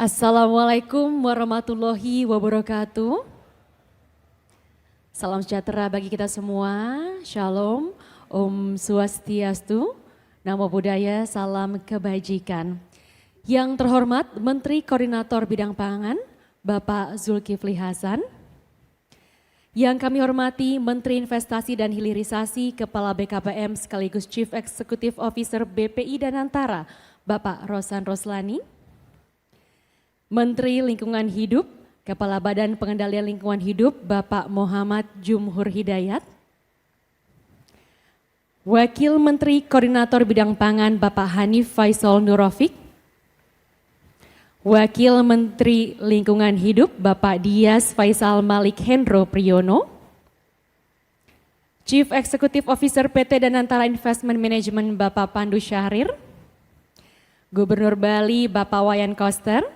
Assalamualaikum warahmatullahi wabarakatuh. Salam sejahtera bagi kita semua. Shalom, Om Swastiastu, Namo Buddhaya, salam kebajikan. Yang terhormat Menteri Koordinator Bidang Pangan, Bapak Zulkifli Hasan. Yang kami hormati Menteri Investasi dan Hilirisasi, Kepala BKPM sekaligus Chief Executive Officer BPI Danantara, Bapak Rosan Roslani. Menteri Lingkungan Hidup, Kepala Badan Pengendalian Lingkungan Hidup, Bapak Muhammad Jumhur Hidayat. Wakil Menteri Koordinator Bidang Pangan, Bapak Hanif Faisal Nurofik. Wakil Menteri Lingkungan Hidup, Bapak Dias Faisal Malik Hendro Priyono. Chief Executive Officer PT Danantara Investment Management, Bapak Pandu Syahrir. Gubernur Bali, Bapak Wayan Koster.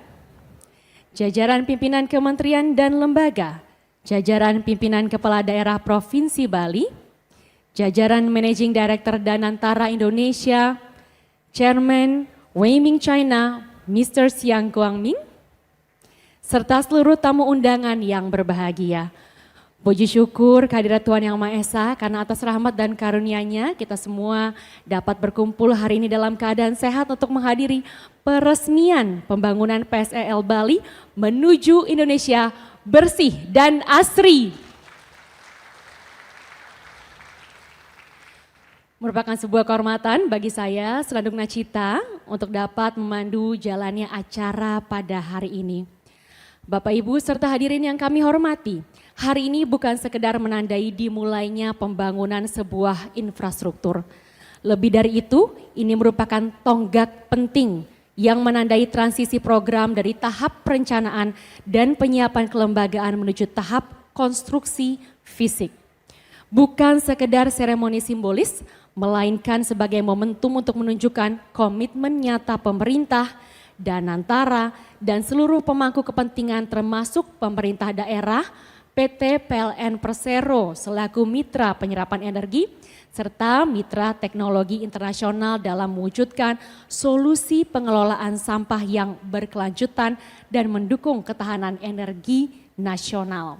Jajaran pimpinan kementerian dan lembaga, jajaran pimpinan kepala daerah Provinsi Bali, jajaran Managing Director Danantara Indonesia, Chairman Weiming China, Mr. Xiang Guangming, serta seluruh tamu undangan yang berbahagia. Puji syukur kehadirat Tuhan Yang Maha Esa karena atas rahmat dan karunia-Nya kita semua dapat berkumpul hari ini dalam keadaan sehat untuk menghadiri peresmian pembangunan PSEL Bali menuju Indonesia bersih dan asri. Merupakan sebuah kehormatan bagi saya Selandung Nacita untuk dapat memandu jalannya acara pada hari ini. Bapak Ibu serta hadirin yang kami hormati, hari ini bukan sekedar menandai dimulainya pembangunan sebuah infrastruktur. Lebih dari itu, ini merupakan tonggak penting yang menandai transisi program dari tahap perencanaan dan penyiapan kelembagaan menuju tahap konstruksi fisik. Bukan sekedar seremoni simbolis, melainkan sebagai momentum untuk menunjukkan komitmen nyata pemerintah, Danantara, dan seluruh pemangku kepentingan termasuk pemerintah daerah, PT PLN Persero selaku mitra penyerapan energi, serta mitra teknologi internasional dalam mewujudkan solusi pengelolaan sampah yang berkelanjutan dan mendukung ketahanan energi nasional.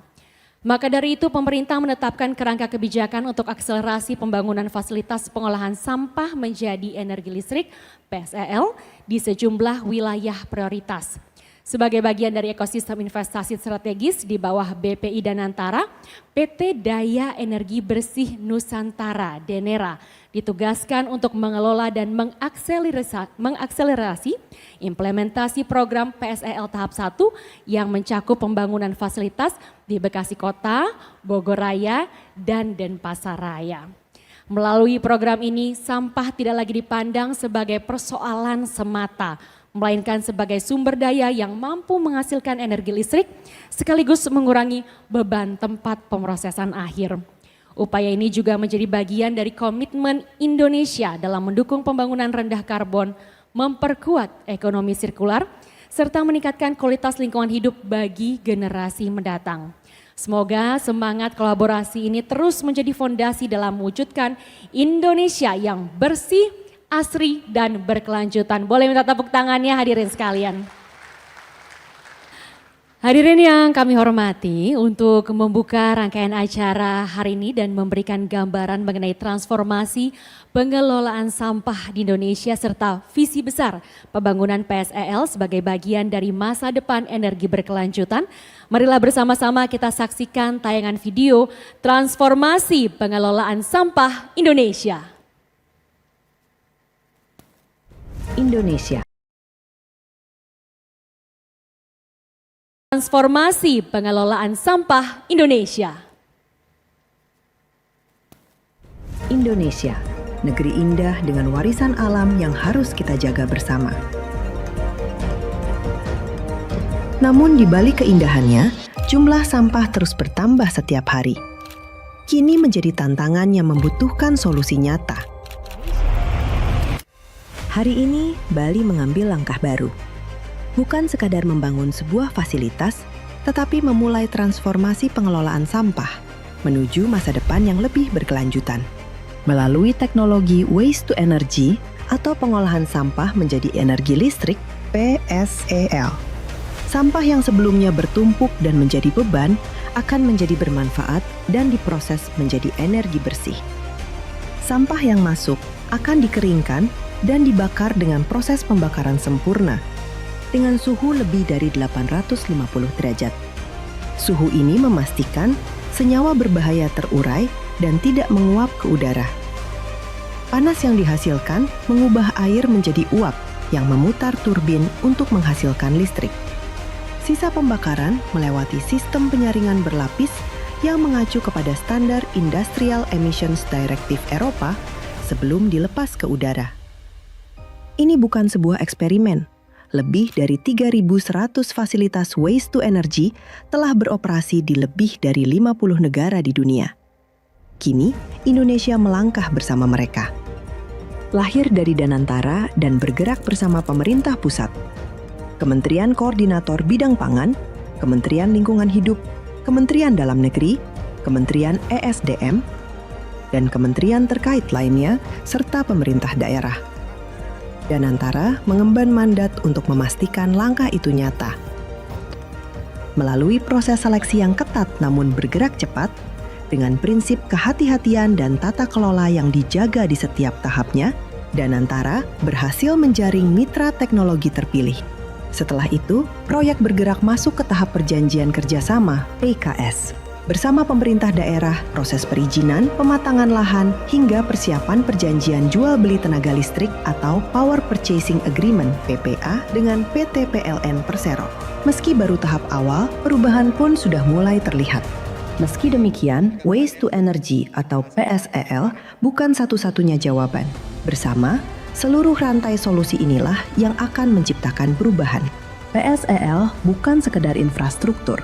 Maka dari itu pemerintah menetapkan kerangka kebijakan untuk akselerasi pembangunan fasilitas pengolahan sampah menjadi energi listrik PSEL di sejumlah wilayah prioritas. Sebagai bagian dari ekosistem investasi strategis di bawah BPI Danantara, PT Daya Energi Bersih Nusantara Denera ditugaskan untuk mengelola dan mengakselerasi implementasi program PSEL tahap 1 yang mencakup pembangunan fasilitas di Bekasi Kota, Bogor Raya, dan Denpasar Raya. Melalui program ini, sampah tidak lagi dipandang sebagai persoalan semata, melainkan sebagai sumber daya yang mampu menghasilkan energi listrik sekaligus mengurangi beban tempat pemrosesan akhir. Upaya ini juga menjadi bagian dari komitmen Indonesia dalam mendukung pembangunan rendah karbon, memperkuat ekonomi sirkular, serta meningkatkan kualitas lingkungan hidup bagi generasi mendatang. Semoga semangat kolaborasi ini terus menjadi fondasi dalam mewujudkan Indonesia yang bersih, asri, dan berkelanjutan. Boleh minta tepuk tangannya hadirin sekalian. Hadirin yang kami hormati, untuk membuka rangkaian acara hari ini dan memberikan gambaran mengenai transformasi pengelolaan sampah di Indonesia serta visi besar pembangunan PSEL sebagai bagian dari masa depan energi berkelanjutan, marilah bersama-sama kita saksikan tayangan video Transformasi Pengelolaan Sampah Indonesia. Indonesia. Transformasi pengelolaan sampah Indonesia. Indonesia, negeri indah dengan warisan alam yang harus kita jaga bersama. Namun di balik keindahannya, jumlah sampah terus bertambah setiap hari. Kini menjadi tantangan yang membutuhkan solusi nyata. Hari ini, Bali mengambil langkah baru. Bukan sekadar membangun sebuah fasilitas, tetapi memulai transformasi pengelolaan sampah menuju masa depan yang lebih berkelanjutan. Melalui teknologi waste to energy atau pengolahan sampah menjadi energi listrik, PSEL. Sampah yang sebelumnya bertumpuk dan menjadi beban akan menjadi bermanfaat dan diproses menjadi energi bersih. Sampah yang masuk akan dikeringkan dan dibakar dengan proses pembakaran sempurna dengan suhu lebih dari 850 derajat. Suhu ini memastikan senyawa berbahaya terurai dan tidak menguap ke udara. Panas yang dihasilkan mengubah air menjadi uap yang memutar turbin untuk menghasilkan listrik. Sisa pembakaran melewati sistem penyaringan berlapis yang mengacu kepada standar Industrial Emissions Directive Eropa sebelum dilepas ke udara. Ini bukan sebuah eksperimen. Lebih dari 3.100 fasilitas waste to energy telah beroperasi di lebih dari 50 negara di dunia. Kini, Indonesia melangkah bersama mereka. Lahir dari Danantara dan bergerak bersama pemerintah pusat, Kementerian Koordinator Bidang Pangan, Kementerian Lingkungan Hidup, Kementerian Dalam Negeri, Kementerian ESDM, dan kementerian terkait lainnya, serta pemerintah daerah. Danantara mengemban mandat untuk memastikan langkah itu nyata. Melalui proses seleksi yang ketat namun bergerak cepat, dengan prinsip kehati-hatian dan tata kelola yang dijaga di setiap tahapnya, Danantara berhasil menjaring mitra teknologi terpilih. Setelah itu, proyek bergerak masuk ke tahap perjanjian kerjasama (PKS). Bersama pemerintah daerah, proses perizinan, pematangan lahan, hingga persiapan perjanjian jual beli tenaga listrik atau Power Purchasing Agreement (PPA) dengan PT PLN Persero. Meski baru tahap awal, perubahan pun sudah mulai terlihat. Meski demikian, Waste to Energy atau PSEL bukan satu-satunya jawaban. Bersama, seluruh rantai solusi inilah yang akan menciptakan perubahan. PSEL bukan sekedar infrastruktur.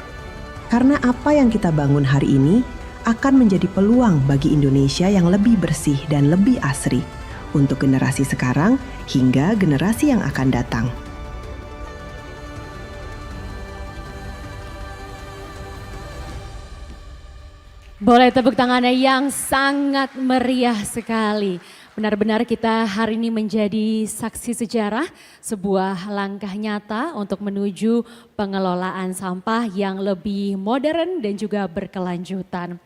Karena apa yang kita bangun hari ini akan menjadi peluang bagi Indonesia yang lebih bersih dan lebih asri untuk generasi sekarang hingga generasi yang akan datang. Boleh tepuk tangannya yang sangat meriah sekali. Benar-benar kita hari ini menjadi saksi sejarah, sebuah langkah nyata untuk menuju pengelolaan sampah yang lebih modern dan juga berkelanjutan.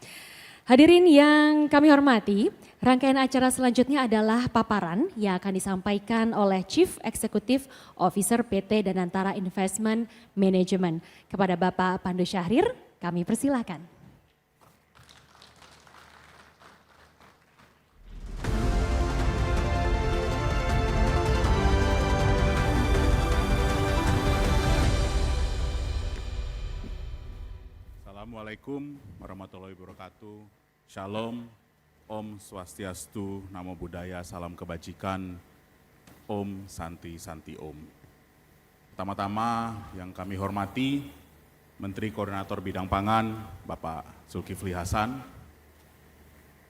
Hadirin yang kami hormati, rangkaian acara selanjutnya adalah paparan yang akan disampaikan oleh Chief Executive Officer PT Danantara Investment Management. Kepada Bapak Pandu Syahrir, kami persilakan. Assalamualaikum warahmatullahi wabarakatuh. Shalom, Om Swastiastu, Namo Buddhaya, salam kebajikan, Om Santi Santi Om. Pertama-tama yang kami hormati, Menteri Koordinator Bidang Pangan, Bapak Zulkifli Hasan,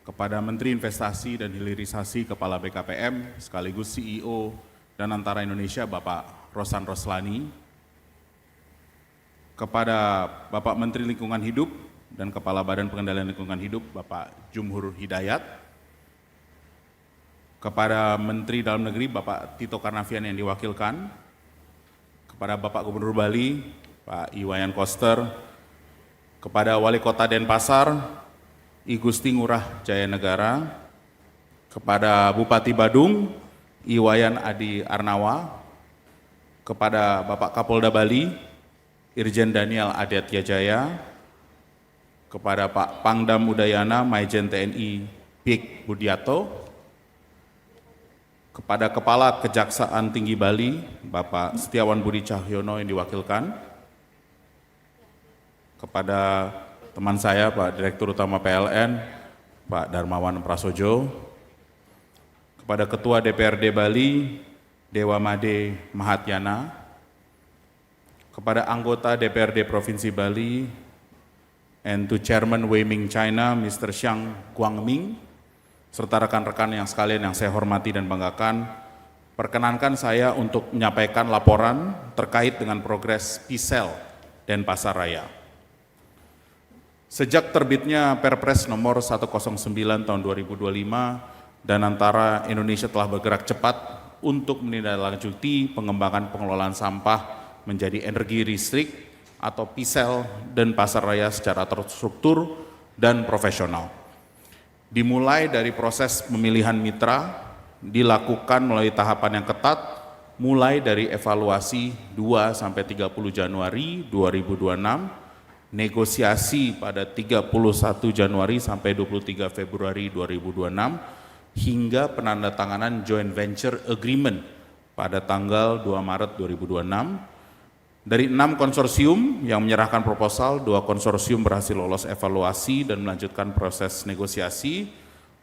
kepada Menteri Investasi dan Hilirisasi Kepala BKPM, sekaligus CEO Danantara Indonesia, Bapak Rosan Roslani, kepada Bapak Menteri Lingkungan Hidup dan Kepala Badan Pengendalian Lingkungan Hidup, Bapak Jumhur Hidayat, kepada Menteri Dalam Negeri, Bapak Tito Karnavian yang diwakilkan, kepada Bapak Gubernur Bali, Pak Iwayan Koster, kepada Wali Kota Denpasar, I Gusti Ngurah Jayanegara, kepada Bupati Badung, Iwayan Adi Arnawa, kepada Bapak Kapolda Bali, Irjen Daniel Aditya Jaya, kepada Pak Pangdam Udayana Maijen TNI Big Budiato, kepada Kepala Kejaksaan Tinggi Bali Bapak Setiawan Budi Cahyono yang diwakilkan, kepada teman saya Pak Direktur Utama PLN Pak Darmawan Prasojo, kepada Ketua DPRD Bali Dewa Made Mahatyana, kepada anggota DPRD Provinsi Bali, and to Chairman Weiming China, Mr. Xiang Guangming, serta rekan-rekan yang sekalian yang saya hormati dan banggakan, perkenankan saya untuk menyampaikan laporan terkait dengan progres PISEL Denpasar Raya. Sejak terbitnya Perpres nomor 109 tahun 2025, Danantara Indonesia telah bergerak cepat untuk menindaklanjuti pengembangan pengelolaan sampah menjadi energi listrik atau PISEL dan pasaraya secara terstruktur dan profesional. Dimulai dari proses pemilihan mitra, dilakukan melalui tahapan yang ketat, mulai dari evaluasi 2-30 Januari 2026, negosiasi pada 31 Januari sampai 23 Februari 2026, hingga penandatanganan joint venture agreement pada tanggal 2 Maret 2026. Dari 6 konsorsium yang menyerahkan proposal, 2 konsorsium berhasil lolos evaluasi dan melanjutkan proses negosiasi,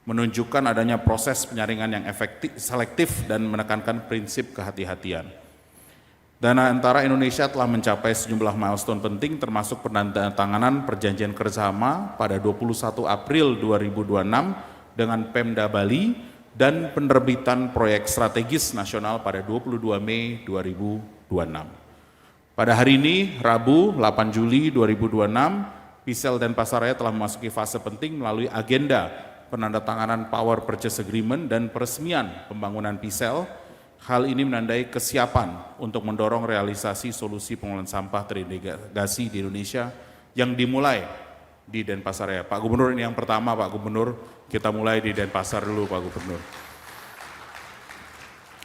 menunjukkan adanya proses penyaringan yang efektif, selektif dan menekankan prinsip kehati-hatian. Dana Antara Indonesia telah mencapai sejumlah milestone penting termasuk penandatanganan perjanjian kerjasama pada 21 April 2026 dengan Pemda Bali dan penerbitan proyek strategis nasional pada 22 Mei 2026. Pada hari ini, Rabu 8 Juli 2026, PISEL dan Pasaraya telah memasuki fase penting melalui agenda penandatanganan Power Purchase Agreement dan peresmian pembangunan PISEL. Hal ini menandai kesiapan untuk mendorong realisasi solusi pengelolaan sampah terintegrasi di Indonesia yang dimulai di Denpasar. Pak Gubernur, ini yang pertama Pak Gubernur, kita mulai di Denpasar dulu Pak Gubernur.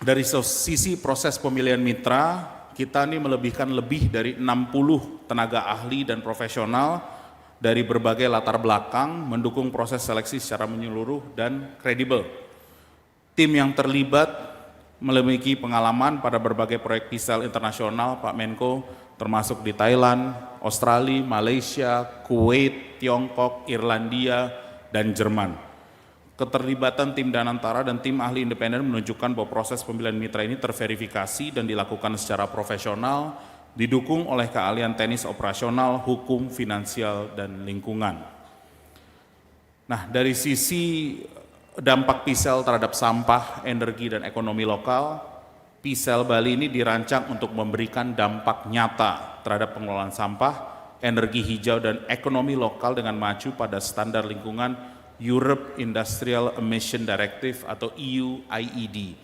Dari sisi proses pemilihan mitra, kita ini melebihkan lebih dari 60 tenaga ahli dan profesional dari berbagai latar belakang mendukung proses seleksi secara menyeluruh dan kredibel. Tim yang terlibat memiliki pengalaman pada berbagai proyek PISEL internasional, Pak Menko, termasuk di Thailand, Australia, Malaysia, Kuwait, Tiongkok, Irlandia, dan Jerman. Keterlibatan tim Danantara dan tim ahli independen menunjukkan bahwa proses pemilihan mitra ini terverifikasi dan dilakukan secara profesional, didukung oleh keahlian teknis operasional, hukum, finansial, dan lingkungan. Nah, dari sisi dampak PISEL terhadap sampah, energi, dan ekonomi lokal, PISEL Bali ini dirancang untuk memberikan dampak nyata terhadap pengelolaan sampah, energi hijau, dan ekonomi lokal dengan maju pada standar lingkungan Europe Industrial Emission Directive atau EU IED.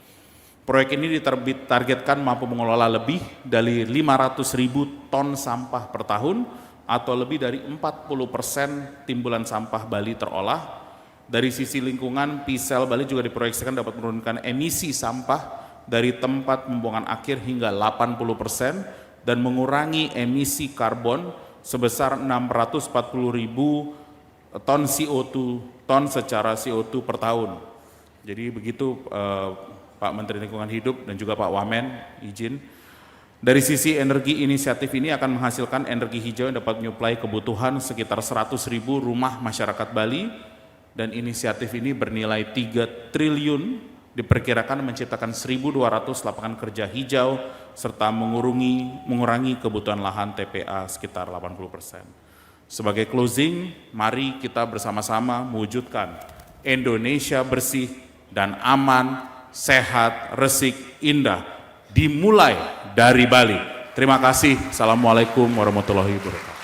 Proyek ini ditargetkan mampu mengelola lebih dari 500.000 ton sampah per tahun atau lebih dari 40% timbulan sampah Bali terolah. Dari sisi lingkungan, PISEL Bali juga diproyeksikan dapat menurunkan emisi sampah dari tempat pembuangan akhir hingga 80% dan mengurangi emisi karbon sebesar 640.000 ton CO2 secara CO2 per tahun. Jadi begitu Pak Menteri Lingkungan Hidup dan juga Pak Wamen izin. Dari sisi energi, inisiatif ini akan menghasilkan energi hijau yang dapat menyuplai kebutuhan sekitar 100.000 rumah masyarakat Bali. Dan inisiatif ini bernilai 3 triliun, diperkirakan menciptakan 1.200 lapangan kerja hijau, serta mengurangi kebutuhan lahan TPA sekitar 80%. Sebagai closing, mari kita bersama-sama mewujudkan Indonesia bersih dan aman, sehat, resik, indah, dimulai dari Bali. Terima kasih. Assalamualaikum warahmatullahi wabarakatuh.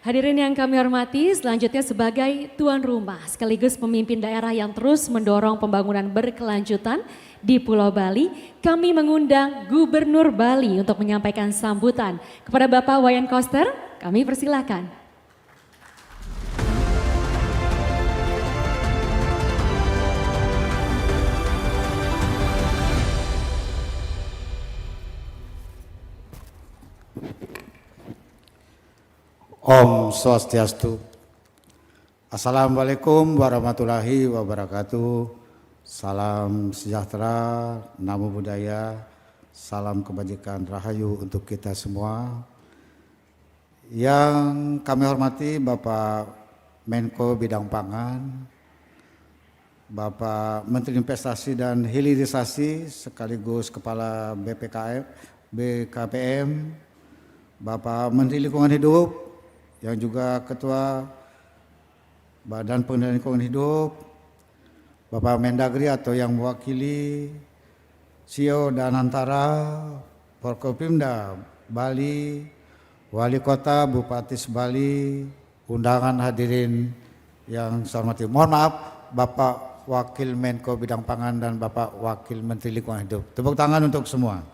Hadirin yang kami hormati, selanjutnya sebagai tuan rumah sekaligus pemimpin daerah yang terus mendorong pembangunan berkelanjutan di Pulau Bali, kami mengundang Gubernur Bali untuk menyampaikan sambutan. Kepada Bapak Wayan Koster, kami persilakan. Om Swastiastu. Assalamualaikum warahmatullahi wabarakatuh. Salam sejahtera, namo buddhaya, salam kebajikan rahayu untuk kita semua. Yang kami hormati Bapak Menko Bidang Pangan, Bapak Menteri Investasi dan Hilirisasi sekaligus Kepala BKPM, Bapak Menteri Lingkungan Hidup, yang juga Ketua Badan Pengendalian Lingkungan Hidup, Bapak Mendagri atau yang mewakili CEO Danantara, Forkopimda Bali, Wali Kota, Bupati Bali, undangan hadirin yang saya hormati. Mohon maaf Bapak Wakil Menko Bidang Pangan dan Bapak Wakil Menteri Lingkungan Hidup. Tepuk tangan untuk semua.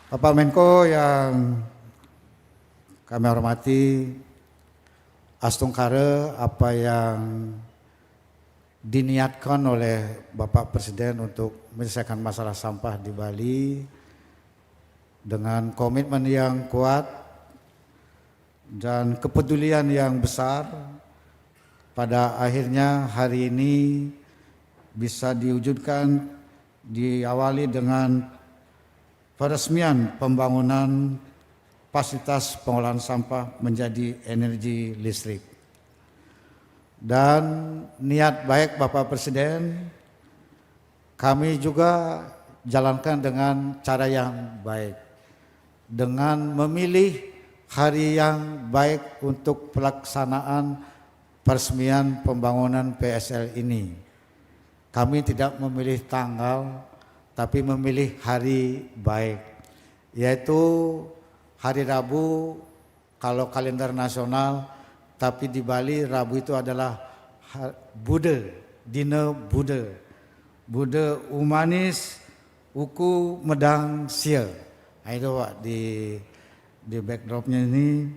Bapak Menko yang kami hormati, astungkara apa yang diniatkan oleh Bapak Presiden untuk menyelesaikan masalah sampah di Bali dengan komitmen yang kuat dan kepedulian yang besar, pada akhirnya hari ini bisa diwujudkan, diawali dengan peresmian pembangunan fasilitas pengolahan sampah menjadi energi listrik. Dan niat baik Bapak Presiden kami juga jalankan dengan cara yang baik, dengan memilih hari yang baik untuk pelaksanaan peresmian pembangunan PSL ini. Kami tidak memilih tanggal, tapi memilih hari baik, yaitu hari Rabu kalau kalender nasional, tapi di Bali Rabu itu adalah Bude, Dina Bude. Bude Umanis Uku Medang Sia. Nah, itu Pak di backdropnya ini.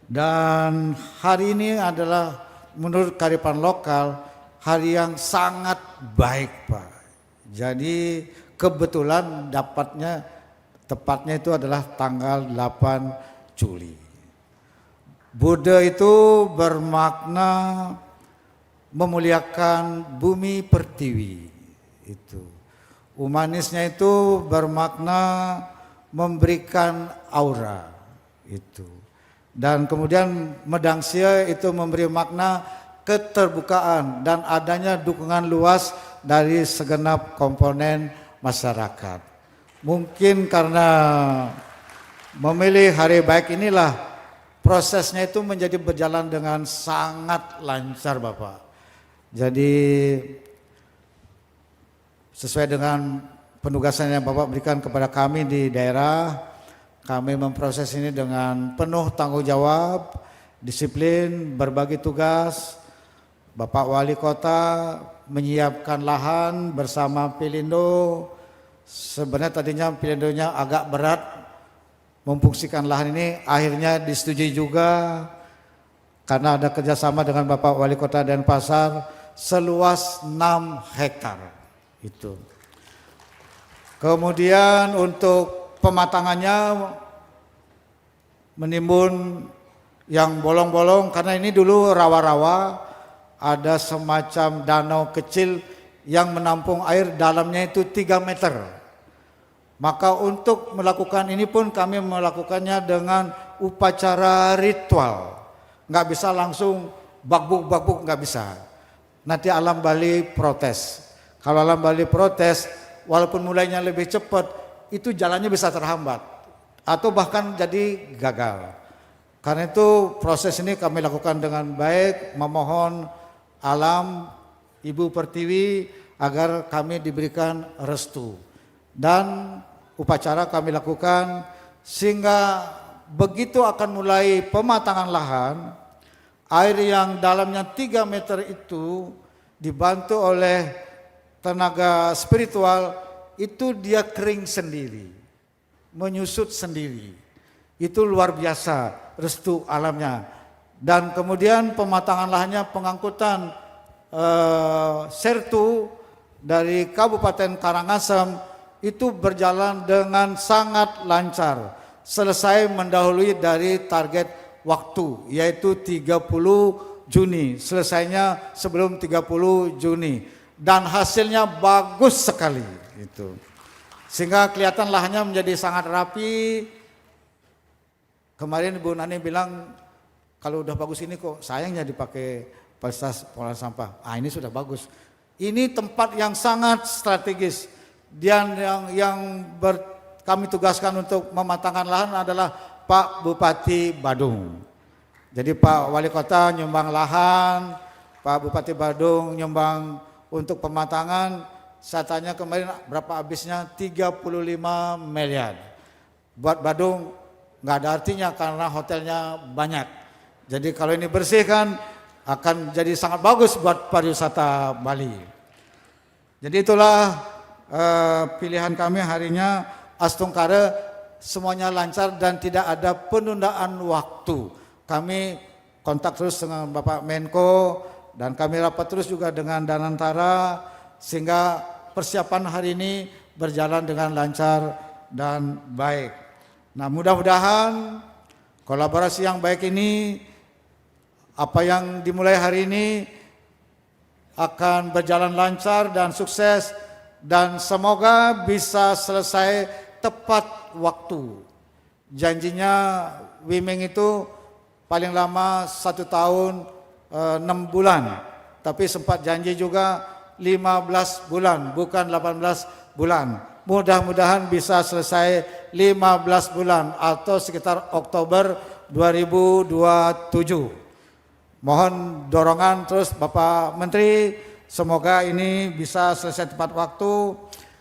Dan hari ini adalah menurut kearifan lokal hari yang sangat baik Pak. Jadi kebetulan tepatnya itu adalah tanggal 8 Juli. Buddha itu bermakna memuliakan bumi pertiwi. Itu. Umanisnya itu bermakna memberikan aura. Itu. Dan kemudian Medangsia itu memberi makna keterbukaan dan adanya dukungan luas dari segenap komponen masyarakat. Mungkin karena memilih hari baik inilah prosesnya itu menjadi berjalan dengan sangat lancar Bapak. Jadi sesuai dengan penugasan yang Bapak berikan kepada kami di daerah, kami memproses ini dengan penuh tanggung jawab, disiplin, berbagi tugas. Bapak Wali Kota menyiapkan lahan bersama Pelindo. Sebenarnya tadinya Pelindonya agak berat memfungsikan lahan ini, akhirnya disetujui juga karena ada kerjasama dengan Bapak Wali Kota Denpasar seluas 6 hektar itu. Kemudian untuk pematangannya menimbun yang bolong-bolong, karena ini dulu rawa-rawa, ada semacam danau kecil yang menampung air, dalamnya itu 3 meter. Maka untuk melakukan ini pun kami melakukannya dengan upacara ritual. Nggak bisa langsung bakbuk nggak bisa. Nanti alam Bali protes. Kalau alam Bali protes, walaupun mulainya lebih cepat, itu jalannya bisa terhambat atau bahkan jadi gagal. Karena itu proses ini kami lakukan dengan baik, memohon alam Ibu Pertiwi agar kami diberikan restu. Dan upacara kami lakukan sehingga begitu akan mulai pematangan lahan, air yang dalamnya 3 meter itu dibantu oleh tenaga spiritual, itu dia kering sendiri, menyusut sendiri. Itu luar biasa restu alamnya. Dan kemudian pematangan lahannya, pengangkutan sertu dari Kabupaten Karangasem itu berjalan dengan sangat lancar. Selesai mendahului dari target waktu, yaitu 30 Juni. Selesainya sebelum 30 Juni. Dan hasilnya bagus sekali. Itu. Sehingga kelihatan lahannya menjadi sangat rapi. Kemarin Bu Nani bilang, kalau udah bagus ini kok sayangnya dipakai fasilitas pengolahan sampah. Ah, ini sudah bagus. Ini tempat yang sangat strategis. Dan kami tugaskan untuk mematangkan lahan adalah Pak Bupati Badung. Jadi Pak Wali Kota nyumbang lahan, Pak Bupati Badung nyumbang untuk pematangan. Saya tanya kemarin berapa habisnya, 35 miliar. Buat Badung nggak ada artinya karena hotelnya banyak. Jadi kalau ini bersihkan akan jadi sangat bagus buat pariwisata Bali. Jadi itulah pilihan kami harinya Astungkara semuanya lancar dan tidak ada penundaan waktu. Kami kontak terus dengan Bapak Menko dan kami rapat terus juga dengan Danantara sehingga persiapan hari ini berjalan dengan lancar dan baik. Nah, mudah-mudahan kolaborasi yang baik ini, apa yang dimulai hari ini akan berjalan lancar dan sukses dan semoga bisa selesai tepat waktu. Janjinya Wiming itu paling lama 1 tahun 6 bulan, tapi sempat janji juga 15 bulan, bukan 18 bulan. Mudah-mudahan bisa selesai 15 bulan atau sekitar Oktober 2027. Mohon dorongan terus Bapak Menteri, semoga ini bisa selesai tepat waktu.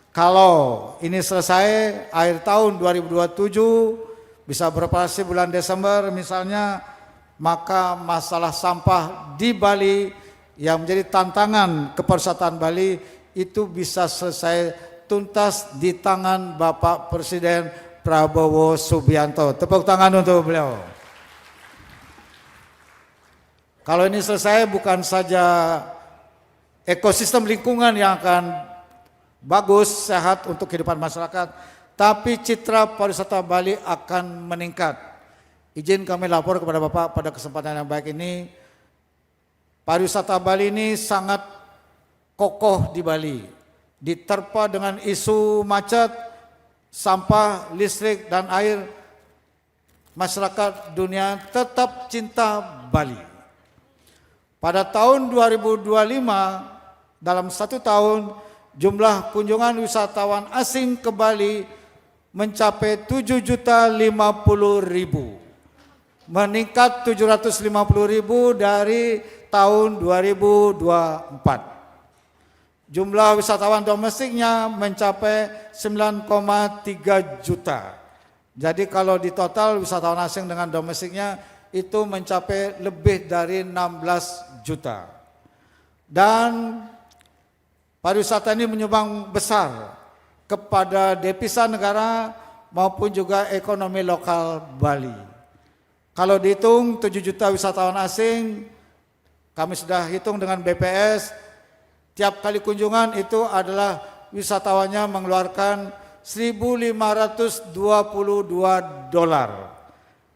Kalau ini selesai akhir tahun 2027, bisa beroperasi bulan Desember misalnya, maka masalah sampah di Bali yang menjadi tantangan kepariwisataan Bali itu bisa selesai tuntas di tangan Bapak Presiden Prabowo Subianto. Tepuk tangan untuk beliau. Kalau ini selesai bukan saja ekosistem lingkungan yang akan bagus, sehat untuk kehidupan masyarakat, tapi citra pariwisata Bali akan meningkat. Izin kami lapor kepada Bapak pada kesempatan yang baik ini, pariwisata Bali ini sangat kokoh di Bali, diterpa dengan isu macet, sampah, listrik, dan air. Masyarakat dunia tetap cinta Bali. Pada tahun 2025, dalam 1 tahun, jumlah kunjungan wisatawan asing ke Bali mencapai 7.050.000. Meningkat 750.000 dari tahun 2024. Jumlah wisatawan domestiknya mencapai 9,3 juta. Jadi kalau di total wisatawan asing dengan domestiknya itu mencapai lebih dari 16 juta. Dan pariwisata ini menyumbang besar kepada devisa negara maupun juga ekonomi lokal Bali. Kalau dihitung 7 juta wisatawan asing, kami sudah hitung dengan BPS, tiap kali kunjungan itu adalah wisatawannya mengeluarkan $1.522.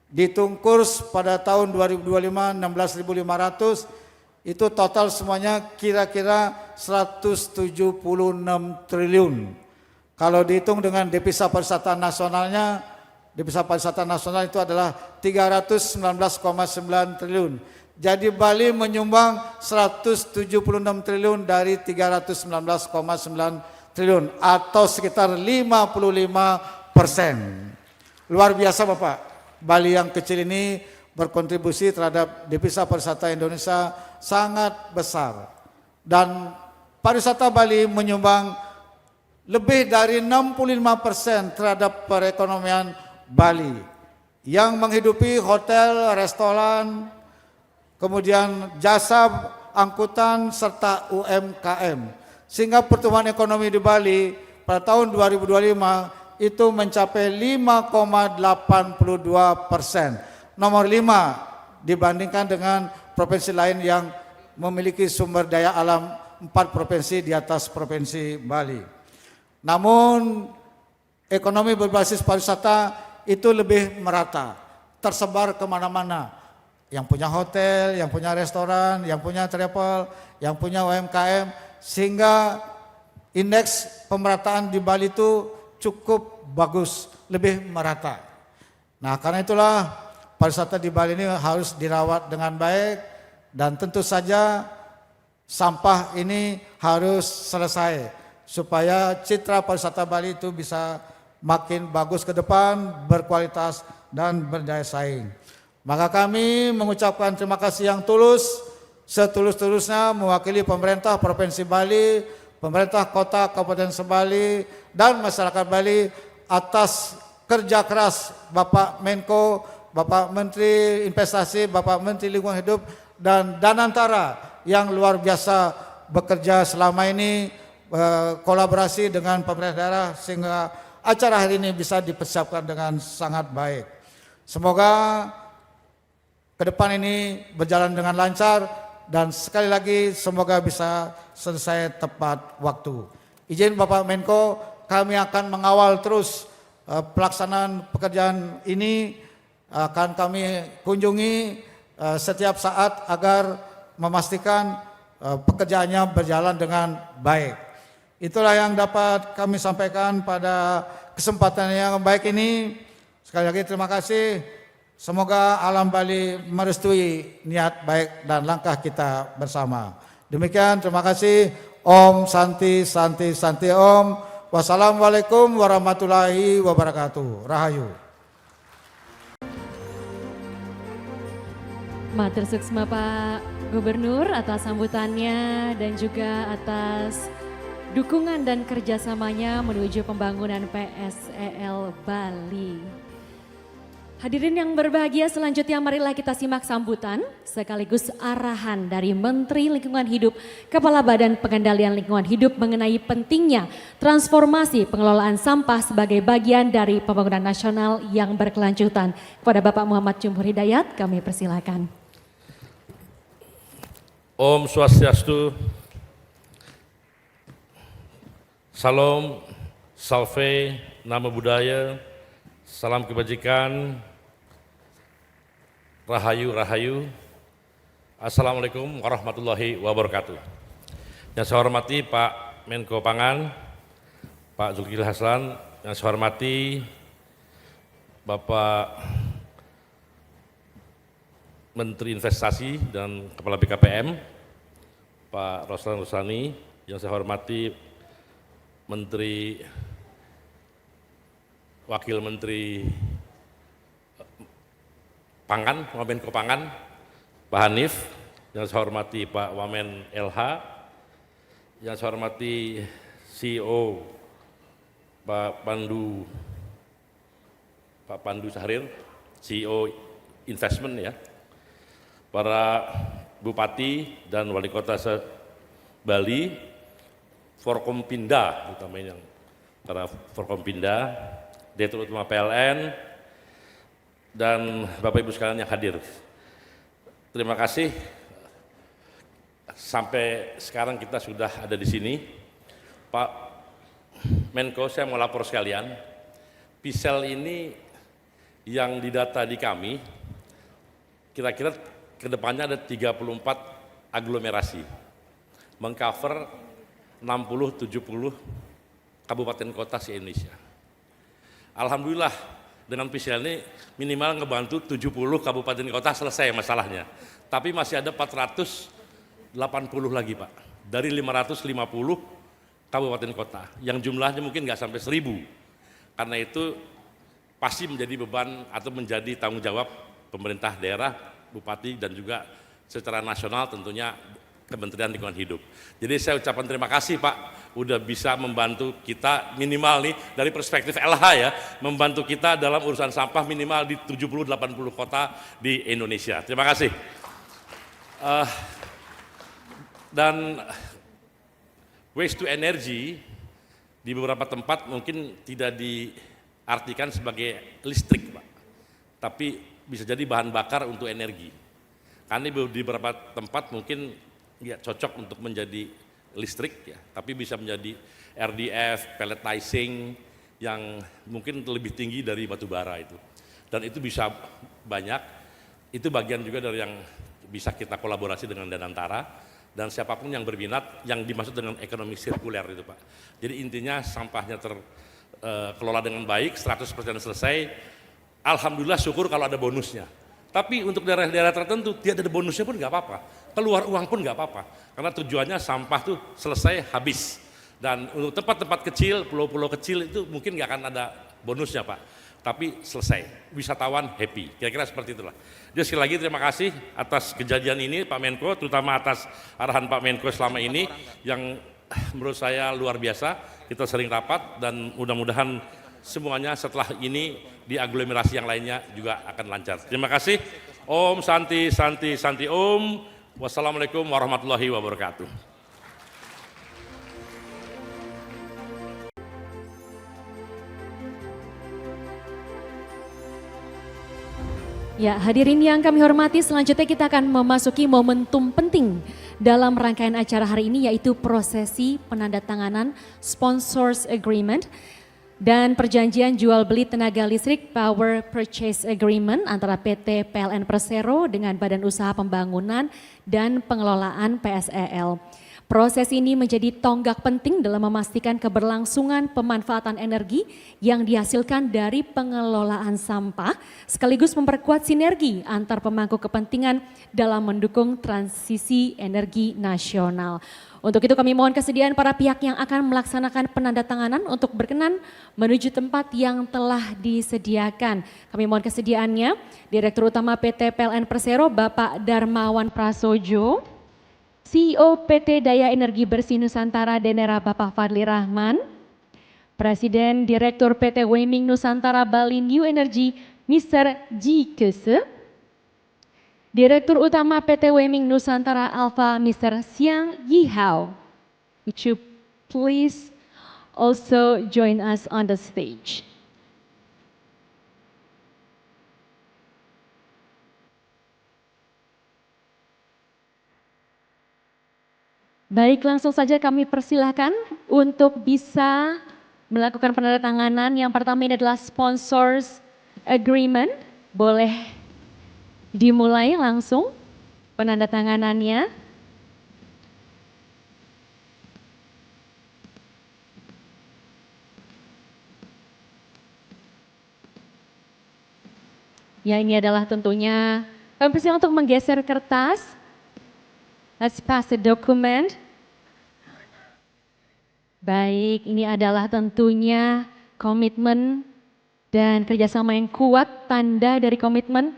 Dihitung kurs pada tahun 2025 16.500, itu total semuanya kira-kira 176 triliun. Kalau dihitung dengan devisa pariwisata nasionalnya, devisa pariwisata nasional itu adalah 319,9 triliun. Jadi Bali menyumbang 176 triliun dari 319,9 triliun atau sekitar 55%. Luar biasa Bapak. Bali yang kecil ini berkontribusi terhadap devisa pariwisata Indonesia sangat besar. Dan pariwisata Bali menyumbang lebih dari 65% terhadap perekonomian Bali yang menghidupi hotel, restoran, kemudian jasa angkutan serta UMKM. Sehingga pertumbuhan ekonomi di Bali pada tahun 2025 itu mencapai 5,82%. Nomor 5 dibandingkan dengan provinsi lain yang memiliki sumber daya alam 4 provinsi di atas provinsi Bali. Namun ekonomi berbasis pariwisata itu lebih merata, tersebar kemana-mana. Yang punya hotel, yang punya restoran, yang punya travel, yang punya UMKM, sehingga indeks pemerataan di Bali itu cukup bagus, lebih merata. Nah, karena itulah pariwisata di Bali ini harus dirawat dengan baik dan tentu saja sampah ini harus selesai supaya citra pariwisata Bali itu bisa makin bagus ke depan, berkualitas dan berdaya saing. Maka kami mengucapkan terima kasih yang tulus, setulus-tulusnya mewakili pemerintah Provinsi Bali, pemerintah Kota Kabupaten Sebali, dan masyarakat Bali atas kerja keras Bapak Menko, Bapak Menteri Investasi, Bapak Menteri Lingkungan Hidup, dan Danantara yang luar biasa bekerja selama ini kolaborasi dengan pemerintah daerah sehingga acara hari ini bisa dipersiapkan dengan sangat baik. Semoga ke depan ini berjalan dengan lancar dan sekali lagi semoga bisa selesai tepat waktu. Izin Bapak Menko, kami akan mengawal terus pelaksanaan pekerjaan ini, akan kami kunjungi setiap saat agar memastikan pekerjaannya berjalan dengan baik. Itulah yang dapat kami sampaikan pada kesempatan yang baik ini. Sekali lagi terima kasih. Semoga alam Bali merestui niat baik dan langkah kita bersama. Demikian, terima kasih. Om Santi Santi Santi Om. Wassalamualaikum warahmatullahi wabarakatuh. Rahayu. Matur suksma Pak Gubernur atas sambutannya dan juga atas dukungan dan kerjasamanya menuju pembangunan PSEL Bali. Hadirin yang berbahagia, selanjutnya marilah kita simak sambutan sekaligus arahan dari Menteri Lingkungan Hidup, Kepala Badan Pengendalian Lingkungan Hidup mengenai pentingnya transformasi pengelolaan sampah sebagai bagian dari pembangunan nasional yang berkelanjutan. Kepada Bapak Muhammad Jumhur Hidayat, kami persilakan. Om Swastiastu, Salam, Salve, Namo Buddhaya, Salam Kebajikan, Rahayu, Rahayu, Assalamualaikum warahmatullahi wabarakatuh. Yang saya hormati Pak Menko Pangan, Pak Zulkifli Hasan, yang saya hormati Bapak Menteri Investasi dan Kepala BKPM, Pak Roslan Rosani, yang saya hormati Menteri Wakil Menteri Pangan, Menko Pangan, Pak Hanif, yang saya hormati Pak Wamen LH, yang saya hormati CEO Pak Pandu Sahrir, CEO Investment ya, para Bupati dan Wali Kota Bali, Forkompinda, utamanya yang para Forkompinda, Direktur Utama PLN, dan Bapak Ibu sekalian yang hadir. Terima kasih. Sampai sekarang kita sudah ada di sini. Pak Menko, saya mau lapor sekalian. PISEL ini yang didata di kami, kira-kira kedepannya ada 34 aglomerasi, mengcover 60-70 kabupaten kota se-Indonesia. Alhamdulillah dengan PISEL ini minimal ngebantu 70 kabupaten kota selesai masalahnya. Tapi masih ada 480 lagi Pak, dari 550 kabupaten kota, yang jumlahnya mungkin nggak sampai 1000. Karena itu pasti menjadi beban atau menjadi tanggung jawab pemerintah daerah, bupati, dan juga secara nasional tentunya Kementerian Lingkungan Hidup. Jadi saya ucapkan terima kasih Pak, udah bisa membantu kita minimal nih dari perspektif LH ya, membantu kita dalam urusan sampah minimal di 70-80 kota di Indonesia. Terima kasih. Dan waste to energy di beberapa tempat mungkin tidak diartikan sebagai listrik Pak, tapi bisa jadi bahan bakar untuk energi. Karena di beberapa tempat mungkin ya cocok untuk menjadi listrik ya, tapi bisa menjadi RDF, pelletizing yang mungkin lebih tinggi dari batu bara itu. Dan itu bisa banyak, itu bagian juga dari yang bisa kita kolaborasi dengan Danantara dan siapapun yang berminat yang dimaksud dengan ekonomi sirkuler itu Pak. Jadi intinya sampahnya terkelola dengan baik, 100% selesai. Alhamdulillah syukur kalau ada bonusnya. Tapi untuk daerah-daerah tertentu tidak ada bonusnya pun nggak apa-apa, keluar uang pun nggak apa-apa, karena tujuannya sampah tuh selesai habis. Dan untuk tempat-tempat kecil, pulau-pulau kecil itu mungkin nggak akan ada bonusnya Pak, tapi selesai, wisatawan happy, kira-kira seperti itulah. Jadi sekali lagi terima kasih atas kejadian ini Pak Menko, terutama atas arahan Pak Menko selama ini yang menurut saya luar biasa. Kita sering rapat dan mudah-mudahan semuanya setelah ini di aglomerasi yang lainnya juga akan lancar. Terima kasih. Om Santi Santi Santi Om. Wassalamualaikum warahmatullahi wabarakatuh. Ya, hadirin yang kami hormati, selanjutnya kita akan memasuki momentum penting dalam rangkaian acara hari ini, yaitu prosesi penandatanganan Sponsors Agreement dan perjanjian jual beli tenaga listrik Power Purchase Agreement antara PT PLN Persero dengan Badan Usaha Pembangunan dan Pengelolaan PSEL. Proses ini menjadi tonggak penting dalam memastikan keberlangsungan pemanfaatan energi yang dihasilkan dari pengelolaan sampah, sekaligus memperkuat sinergi antar pemangku kepentingan dalam mendukung transisi energi nasional. Untuk itu kami mohon kesediaan para pihak yang akan melaksanakan penandatanganan untuk berkenan menuju tempat yang telah disediakan. Kami mohon kesediaannya, Direktur Utama PT PLN Persero Bapak Darmawan Prasojo, CEO PT Daya Energi Bersih Nusantara Denera Bapak Fadli Rahman, Presiden Direktur PT Weming Nusantara Bali New Energy Mr. Ji Kese, Direktur Utama PT Weming Nusantara Alpha Mr. Xiang Yihao. Would you please also join us on the stage? Baik, langsung saja kami persilahkan untuk bisa melakukan penandatanganan. Yang pertama ini adalah Sponsors Agreement. Boleh dimulai langsung penandatanganannya. Ya, ini adalah tentunya kami persilahkan untuk menggeser kertas. Let's pass the document. Baik, ini adalah tentunya komitmen dan kerjasama yang kuat, tanda dari komitmen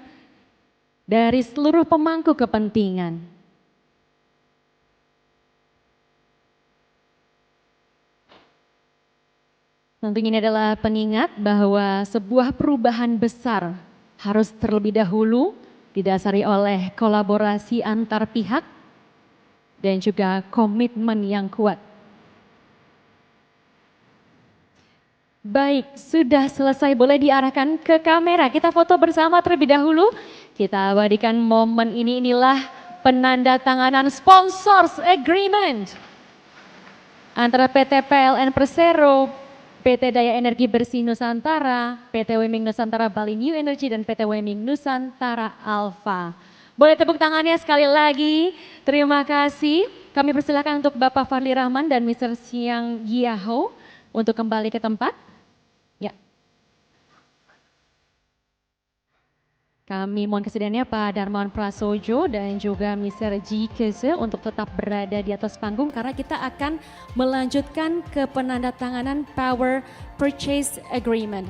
dari seluruh pemangku kepentingan. Tentunya ini adalah pengingat bahwa sebuah perubahan besar harus terlebih dahulu didasari oleh kolaborasi antar pihak dan juga komitmen yang kuat. Baik, sudah selesai, boleh diarahkan ke kamera. Kita foto bersama terlebih dahulu. Kita abadikan momen ini, inilah penandatanganan Sponsors Agreement antara PT PLN Persero, PT Daya Energi Bersih Nusantara, PT Weming Nusantara Bali New Energy, dan PT Weming Nusantara Alpha. Boleh tepuk tangannya sekali lagi. Terima kasih. Kami persilakan untuk Bapak Fadli Rahman dan Mr. Xiang Yihao untuk kembali ke tempat. Ya. Kami mohon kesediaannya Pak Darmawan Prasojo dan juga Mr. Ji Kese untuk tetap berada di atas panggung karena kita akan melanjutkan ke penandatanganan Power Purchase Agreement.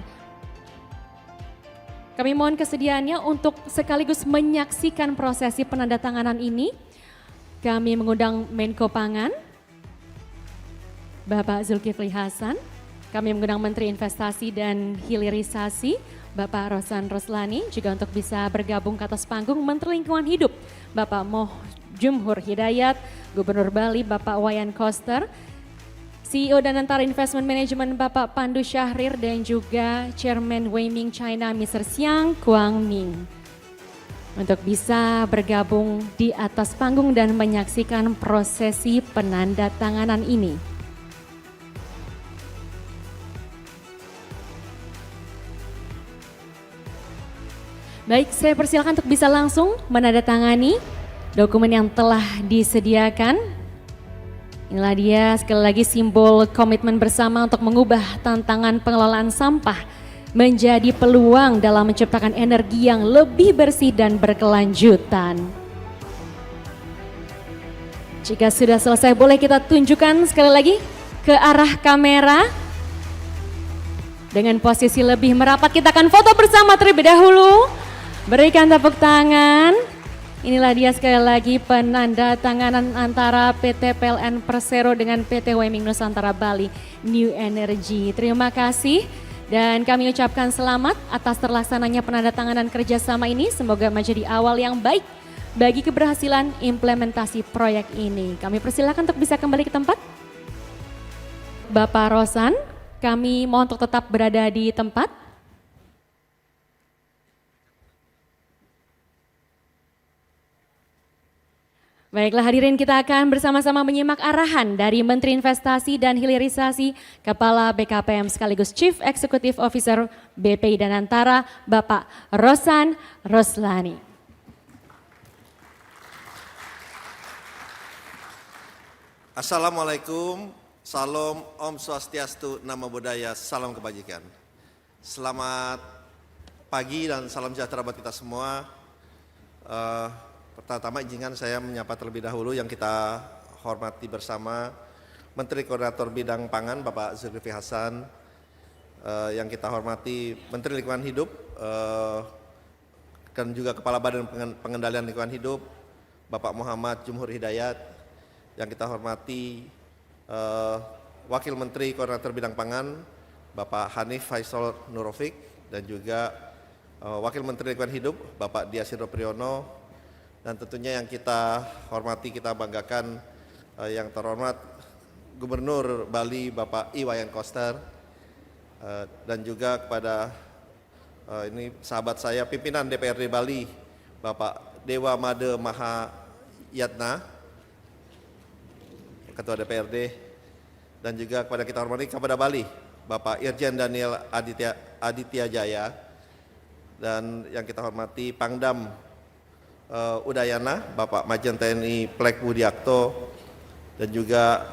Kami mohon kesediaannya untuk sekaligus menyaksikan prosesi penandatanganan ini. Kami mengundang Menko Pangan, Bapak Zulkifli Hasan. Kami mengundang Menteri Investasi dan Hilirisasi, Bapak Rosan Roslani, juga untuk bisa bergabung ke atas panggung Menteri Lingkungan Hidup, Bapak Moh Jumhur Hidayat, Gubernur Bali, Bapak Wayan Koster, CEO dan Antara Investment Management Bapak Pandu Syahrir, dan juga Chairman Weming China Mr. Xiang Guangming. Untuk bisa bergabung di atas panggung dan menyaksikan prosesi penandatanganan ini. Baik, saya persilakan untuk bisa langsung menandatangani dokumen yang telah disediakan. Inilah dia sekali lagi simbol komitmen bersama untuk mengubah tantangan pengelolaan sampah menjadi peluang dalam menciptakan energi yang lebih bersih dan berkelanjutan. Jika sudah selesai, boleh kita tunjukkan sekali lagi ke arah kamera. Dengan posisi lebih merapat, kita akan foto bersama terlebih dahulu. Berikan tepuk tangan. Inilah dia sekali lagi penandatanganan antara PT PLN Persero dengan PT Weming Nusantara Bali New Energy. Terima kasih dan kami ucapkan selamat atas terlaksananya penandatanganan kerjasama ini. Semoga menjadi awal yang baik bagi keberhasilan implementasi proyek ini. Kami persilakan untuk bisa kembali ke tempat. Bapak Rosan, kami mohon untuk tetap berada di tempat. Baiklah hadirin, kita akan bersama-sama menyimak arahan dari Menteri Investasi dan Hilirisasi, Kepala BKPM sekaligus Chief Executive Officer BPI Danantara, Bapak Rosan Roslani. Assalamualaikum, salam, Om Swastiastu, Namo Buddhaya, salam kebajikan. Selamat pagi dan salam sejahtera buat kita semua. Pertama izinkan saya menyapa terlebih dahulu yang kita hormati bersama Menteri Koordinator Bidang Pangan Bapak Zulkifli Hasan, yang kita hormati Menteri Lingkungan Hidup dan juga Kepala Badan Pengendalian Lingkungan Hidup Bapak Muhammad Jumhur Hidayat, yang kita hormati Wakil Menteri Koordinator Bidang Pangan Bapak Hanif Faisal Nurofik, dan juga Wakil Menteri Lingkungan Hidup Bapak Diasiro Priyono, dan tentunya yang kita hormati, kita banggakan yang terhormat Gubernur Bali Bapak Iwayan Koster, dan juga kepada ini sahabat saya pimpinan DPRD Bali Bapak Dewa Made Mahayatna, Ketua DPRD, dan juga kepada kita hormati Kapolda Bali Bapak Irjen Daniel Aditya Jaya, dan yang kita hormati Pangdam Udayana Bapak Majen TNI Plek Budiakto, dan juga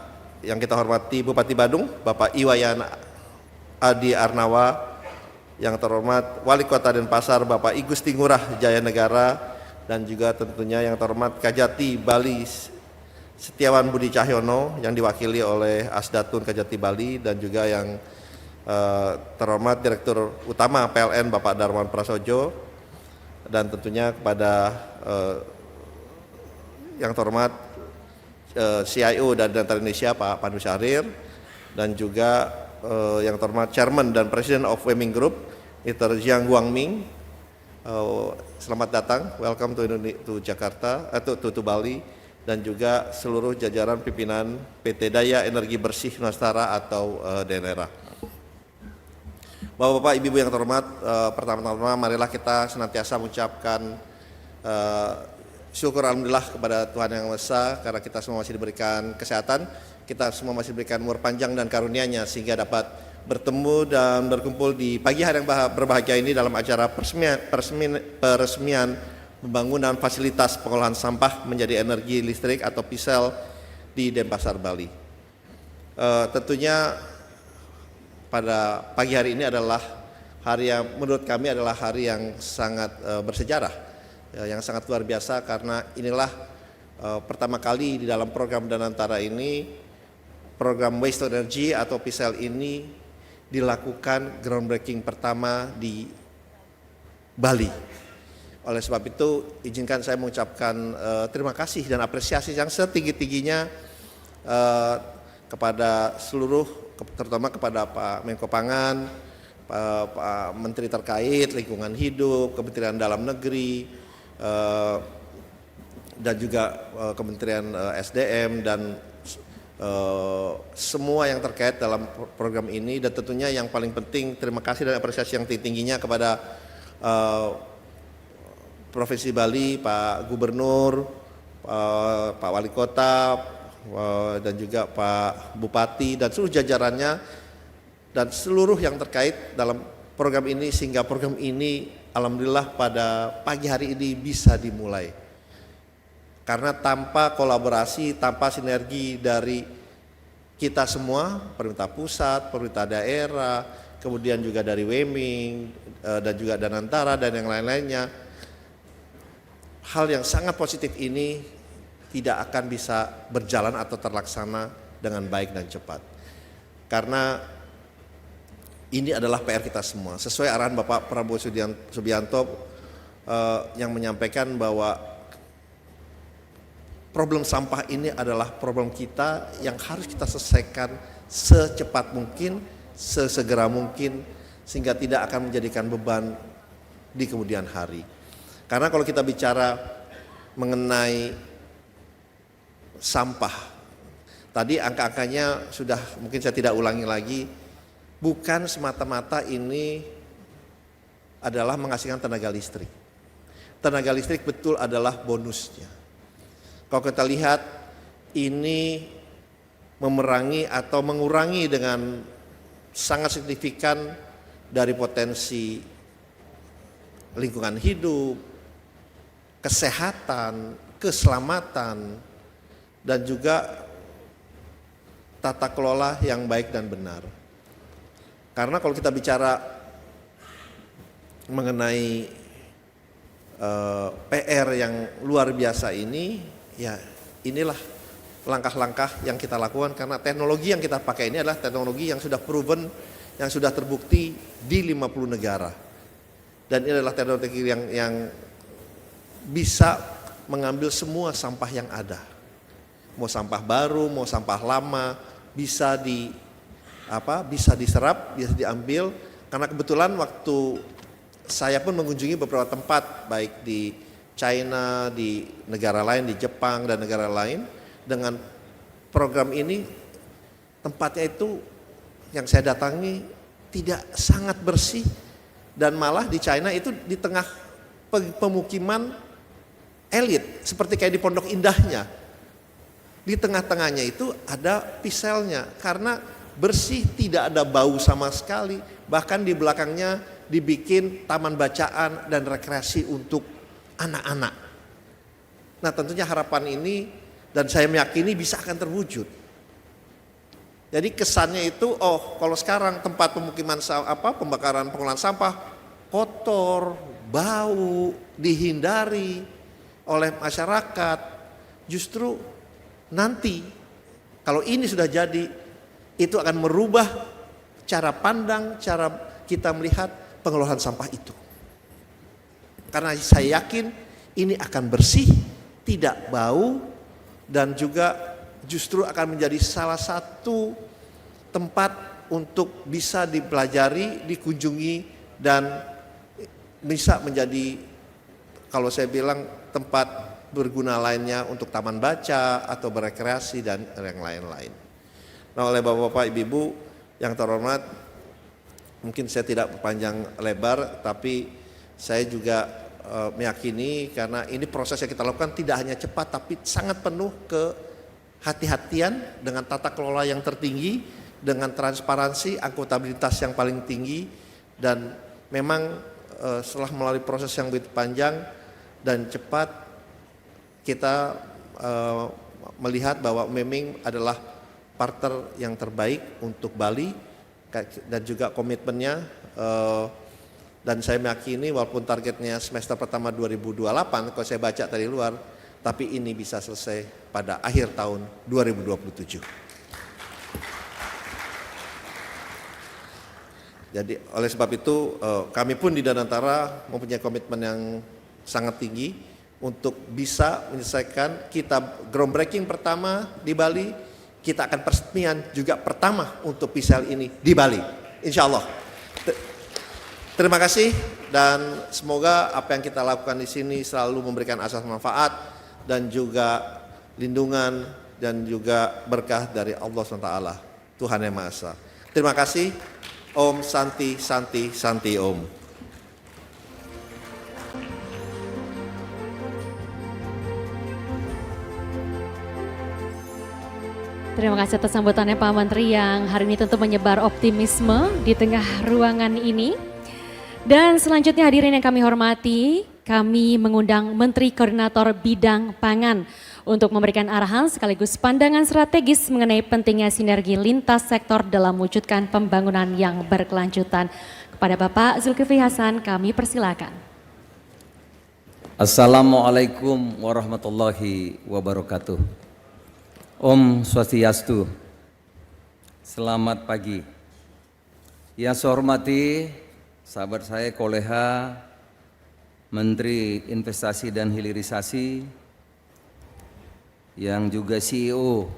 yang kita hormati Bupati Badung Bapak Iwayan Adi Arnawa, yang terhormat Wali Kota Denpasar Bapak I Gusti Ngurah Jaya Negara, dan juga tentunya yang terhormat Kajati Bali Setiawan Budi Cahyono yang diwakili oleh Asdatun Kajati Bali, dan juga yang terhormat Direktur Utama PLN Bapak Darmawan Prasojo, dan tentunya kepada yang terhormat CIO dari Danantara Indonesia Pak Pandu Syahrir, dan juga yang terhormat Chairman dan President of Weming Group Mr. Jiang Guangming. Selamat datang, welcome to Jakarta, to Bali, dan juga seluruh jajaran pimpinan PT Daya Energi Bersih Nusantara atau DENERA. Bapak-bapak, ibu-ibu yang terhormat, pertama-tama marilah kita senantiasa mengucapkan syukur alhamdulillah kepada Tuhan Yang Maha Esa, karena kita semua masih diberikan kesehatan, kita semua masih diberikan umur panjang dan karunia-Nya, sehingga dapat bertemu dan berkumpul di pagi hari yang berbahagia ini dalam acara peresmian pembangunan fasilitas pengolahan sampah menjadi energi listrik atau PISEL di Denpasar, Bali. Tentunya pada pagi hari ini adalah hari yang menurut kami adalah hari yang sangat bersejarah, yang sangat luar biasa, karena inilah pertama kali di dalam program Danantara ini, program Waste to Energy atau PISEL ini dilakukan groundbreaking pertama di Bali. Oleh sebab itu izinkan saya mengucapkan terima kasih dan apresiasi yang setinggi-tingginya kepada seluruh, terutama kepada Pak Menko Pangan, Pak Menteri terkait lingkungan hidup, Kementerian Dalam Negeri, dan juga Kementerian SDM, dan semua yang terkait dalam program ini. Dan tentunya yang paling penting terima kasih dan apresiasi yang tingginya kepada Provinsi Bali, Pak Gubernur, Pak Wali Kota, dan juga Pak Bupati dan seluruh jajarannya dan seluruh yang terkait dalam program ini, sehingga program ini alhamdulillah pada pagi hari ini bisa dimulai. Karena tanpa kolaborasi, tanpa sinergi dari kita semua, pemerintah pusat, pemerintah daerah, kemudian juga dari Weming dan juga Danantara dan yang lain-lainnya, hal yang sangat positif ini tidak akan bisa berjalan atau terlaksana dengan baik dan cepat. Karena ini adalah PR kita semua. Sesuai arahan Bapak Prabowo Subianto yang menyampaikan bahwa problem sampah ini adalah problem kita yang harus kita selesaikan secepat mungkin, sesegera mungkin, sehingga tidak akan menjadikan beban di kemudian hari. Karena kalau kita bicara mengenai sampah, tadi angka-angkanya sudah mungkin saya tidak ulangi lagi, bukan semata-mata ini adalah menghasilkan tenaga listrik. Tenaga listrik betul adalah bonusnya. kalau kita lihat ini memerangi atau mengurangi dengan sangat signifikan dari potensi lingkungan hidup, kesehatan, keselamatan, dan juga tata kelola yang baik dan benar. Karena kalau kita bicara mengenai PR yang luar biasa ini, ya inilah langkah-langkah yang kita lakukan karena teknologi yang kita pakai ini adalah teknologi yang sudah proven, yang sudah terbukti di 50 negara. Dan ini adalah teknologi yang bisa mengambil semua sampah yang ada. Mau sampah baru, mau sampah lama, bisa diserap, bisa diambil. Karena kebetulan waktu saya pun mengunjungi beberapa tempat, baik di China, di negara lain, di Jepang dan negara lain, dengan program ini tempatnya itu yang saya datangi tidak sangat bersih, dan malah di China itu di tengah pemukiman elit, seperti kayak di Pondok Indahnya. Di tengah-tengahnya itu ada piselnya karena bersih, tidak ada bau sama sekali. Bahkan di belakangnya dibikin taman bacaan dan rekreasi untuk anak-anak. Nah, tentunya harapan ini dan saya meyakini bisa akan terwujud. Jadi kesannya itu, kalau sekarang tempat pemukiman pembakaran pengolahan sampah kotor, bau, dihindari oleh masyarakat, justru nanti kalau ini sudah jadi, itu akan merubah cara pandang, cara kita melihat pengelolaan sampah itu. Karena saya yakin ini akan bersih, tidak bau, dan juga justru akan menjadi salah satu tempat untuk bisa dipelajari, dikunjungi, dan bisa menjadi, kalau saya bilang, tempat berguna lainnya untuk taman baca atau berekreasi dan yang lain-lain. Nah, oleh Bapak-bapak, Ibu-ibu yang terhormat, mungkin saya tidak panjang lebar, tapi saya juga meyakini karena ini proses yang kita lakukan tidak hanya cepat, tapi sangat penuh kehati-hatian dengan tata kelola yang tertinggi, dengan transparansi, akuntabilitas yang paling tinggi, dan memang setelah melalui proses yang begitu panjang dan cepat, kita melihat bahwa Meming adalah partner yang terbaik untuk Bali dan juga komitmennya, dan saya meyakini walaupun targetnya semester pertama 2028 kalau saya baca dari luar, tapi ini bisa selesai pada akhir tahun 2027. Jadi oleh sebab itu kami pun di Danantara mempunyai komitmen yang sangat tinggi untuk bisa menyelesaikan. Kita groundbreaking pertama di Bali, kita akan peresmian juga pertama untuk PCL ini di Bali, insya Allah. Terima kasih, dan semoga apa yang kita lakukan di sini selalu memberikan asas manfaat dan juga lindungan dan juga berkah dari Allah SWT, Tuhan Yang Maha Esa. Terima kasih. Om Santi Santi Santi Om. Terima kasih atas sambutannya Pak Menteri yang hari ini tentu menyebar optimisme di tengah ruangan ini. Dan selanjutnya hadirin yang kami hormati, kami mengundang Menteri Koordinator Bidang Pangan untuk memberikan arahan sekaligus pandangan strategis mengenai pentingnya sinergi lintas sektor dalam mewujudkan pembangunan yang berkelanjutan. Kepada Bapak Zulkifli Hasan kami persilakan. Assalamualaikum warahmatullahi wabarakatuh. Om Swastiastu, selamat pagi. Yang saya hormati sahabat saya koleha Menteri Investasi dan Hilirisasi, yang juga CEO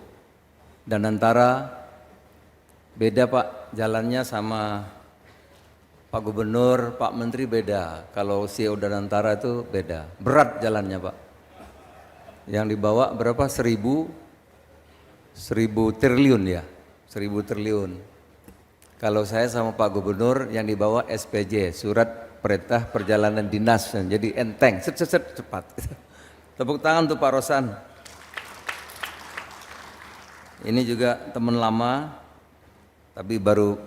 Danantara. Beda Pak, jalannya sama Pak Gubernur, Pak Menteri beda. Kalau CEO Danantara itu beda, berat jalannya Pak. Yang dibawa berapa? 1000 triliun ya, 1000 triliun. Kalau saya sama Pak Gubernur yang dibawa SPJ, Surat Perintah Perjalanan Dinas, jadi enteng, cepat. Tepuk tangan untuk Pak Rosan. Ini juga teman lama, tapi baru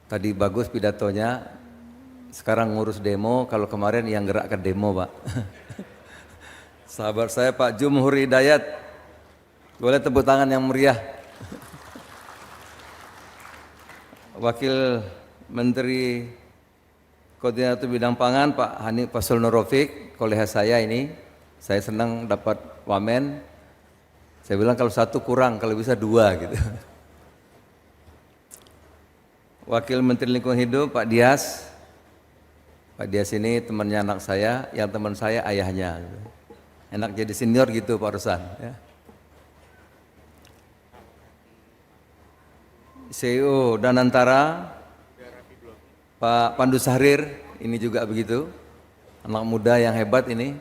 tadi bagus pidatonya. Sekarang ngurus demo, kalau kemarin yang gerakkan demo, Pak. Sahabat saya Pak Jumhur Hidayat. Boleh tepuk tangan yang meriah. Wakil Menteri Koordinator Bidang Pangan Pak Hanif Fasul Nurofik, kolega saya ini. Saya senang dapat wamen. Saya bilang kalau satu kurang, kalau bisa dua gitu. Wakil Menteri Lingkungan Hidup Pak Dias. Pak Dias ini temannya anak saya, yang teman saya ayahnya. Enak jadi senior gitu Pak Rosan. Ya. CEO Danantara, Pak Pandu Sahrir, ini juga begitu. Anak muda yang hebat ini.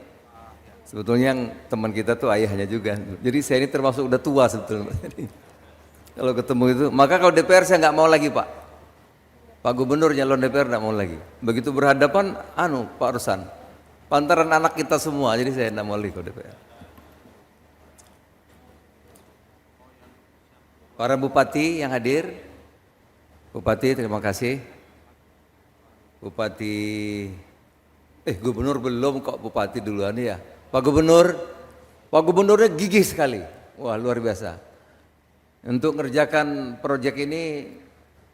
Sebetulnya yang teman kita tuh ayahnya juga. Jadi saya ini termasuk udah tua sebetulnya. Kalau ketemu itu, maka kalau DPR saya nggak mau lagi Pak. Pak Gubernur nyalon DPR nggak mau lagi. Begitu berhadapan, Pak Rosan, pantaran anak kita semua, jadi saya nggak mau lagi ke DPR. Para bupati yang hadir, Bupati terima kasih. Bupati, Gubernur belum kok, Bupati duluan ya. Pak Gubernurnya gigih sekali, wah luar biasa. Untuk ngerjakan proyek ini,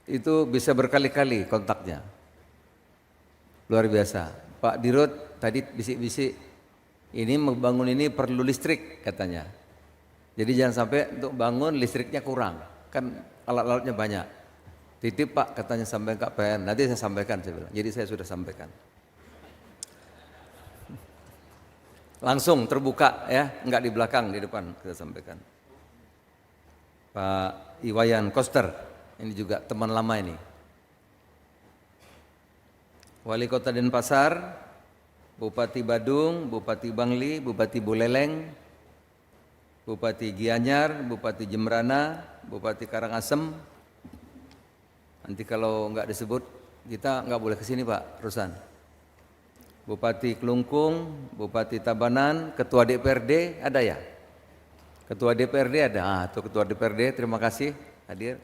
itu bisa berkali-kali kontaknya. Luar biasa. Pak Dirut tadi bisik-bisik, ini membangun ini perlu listrik katanya. Jadi jangan sampai untuk bangun listriknya kurang, kan alat-alatnya banyak. Titip Pak katanya sampaikan ke PN, nanti saya sampaikan saya bilang. Jadi saya sudah sampaikan. Langsung terbuka ya, enggak di belakang, di depan kita sampaikan. Pak Iwayan Koster. Ini juga teman lama ini. Wali Kota Denpasar, Bupati Badung, Bupati Bangli, Bupati Buleleng, Bupati Gianyar, Bupati Jembrana, Bupati Karangasem. Nanti kalau nggak disebut, kita nggak boleh kesini Pak Rusan. Bupati Kelungkung, Bupati Tabanan, Ketua DPRD ada ya? Ketua DPRD ada. Tuh Ketua DPRD, terima kasih hadir.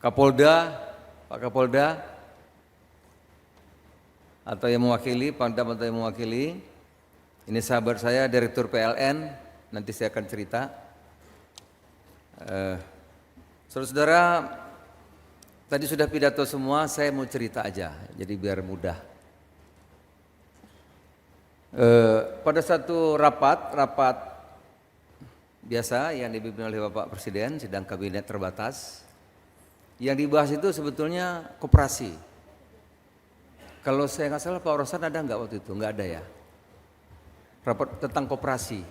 Kapolda, Pak Kapolda, atau yang mewakili, Pangdam atau yang mewakili. Ini sahabat saya, Direktur PLN, nanti saya akan cerita. Saudara-saudara, tadi sudah pidato semua, saya mau cerita aja, jadi biar mudah. Pada satu rapat biasa yang dipimpin oleh Bapak Presiden, sidang kabinet terbatas, yang dibahas itu sebetulnya koperasi. Kalau saya nggak salah Pak Rosan ada nggak waktu itu? Nggak ada ya. Rapat tentang koperasi.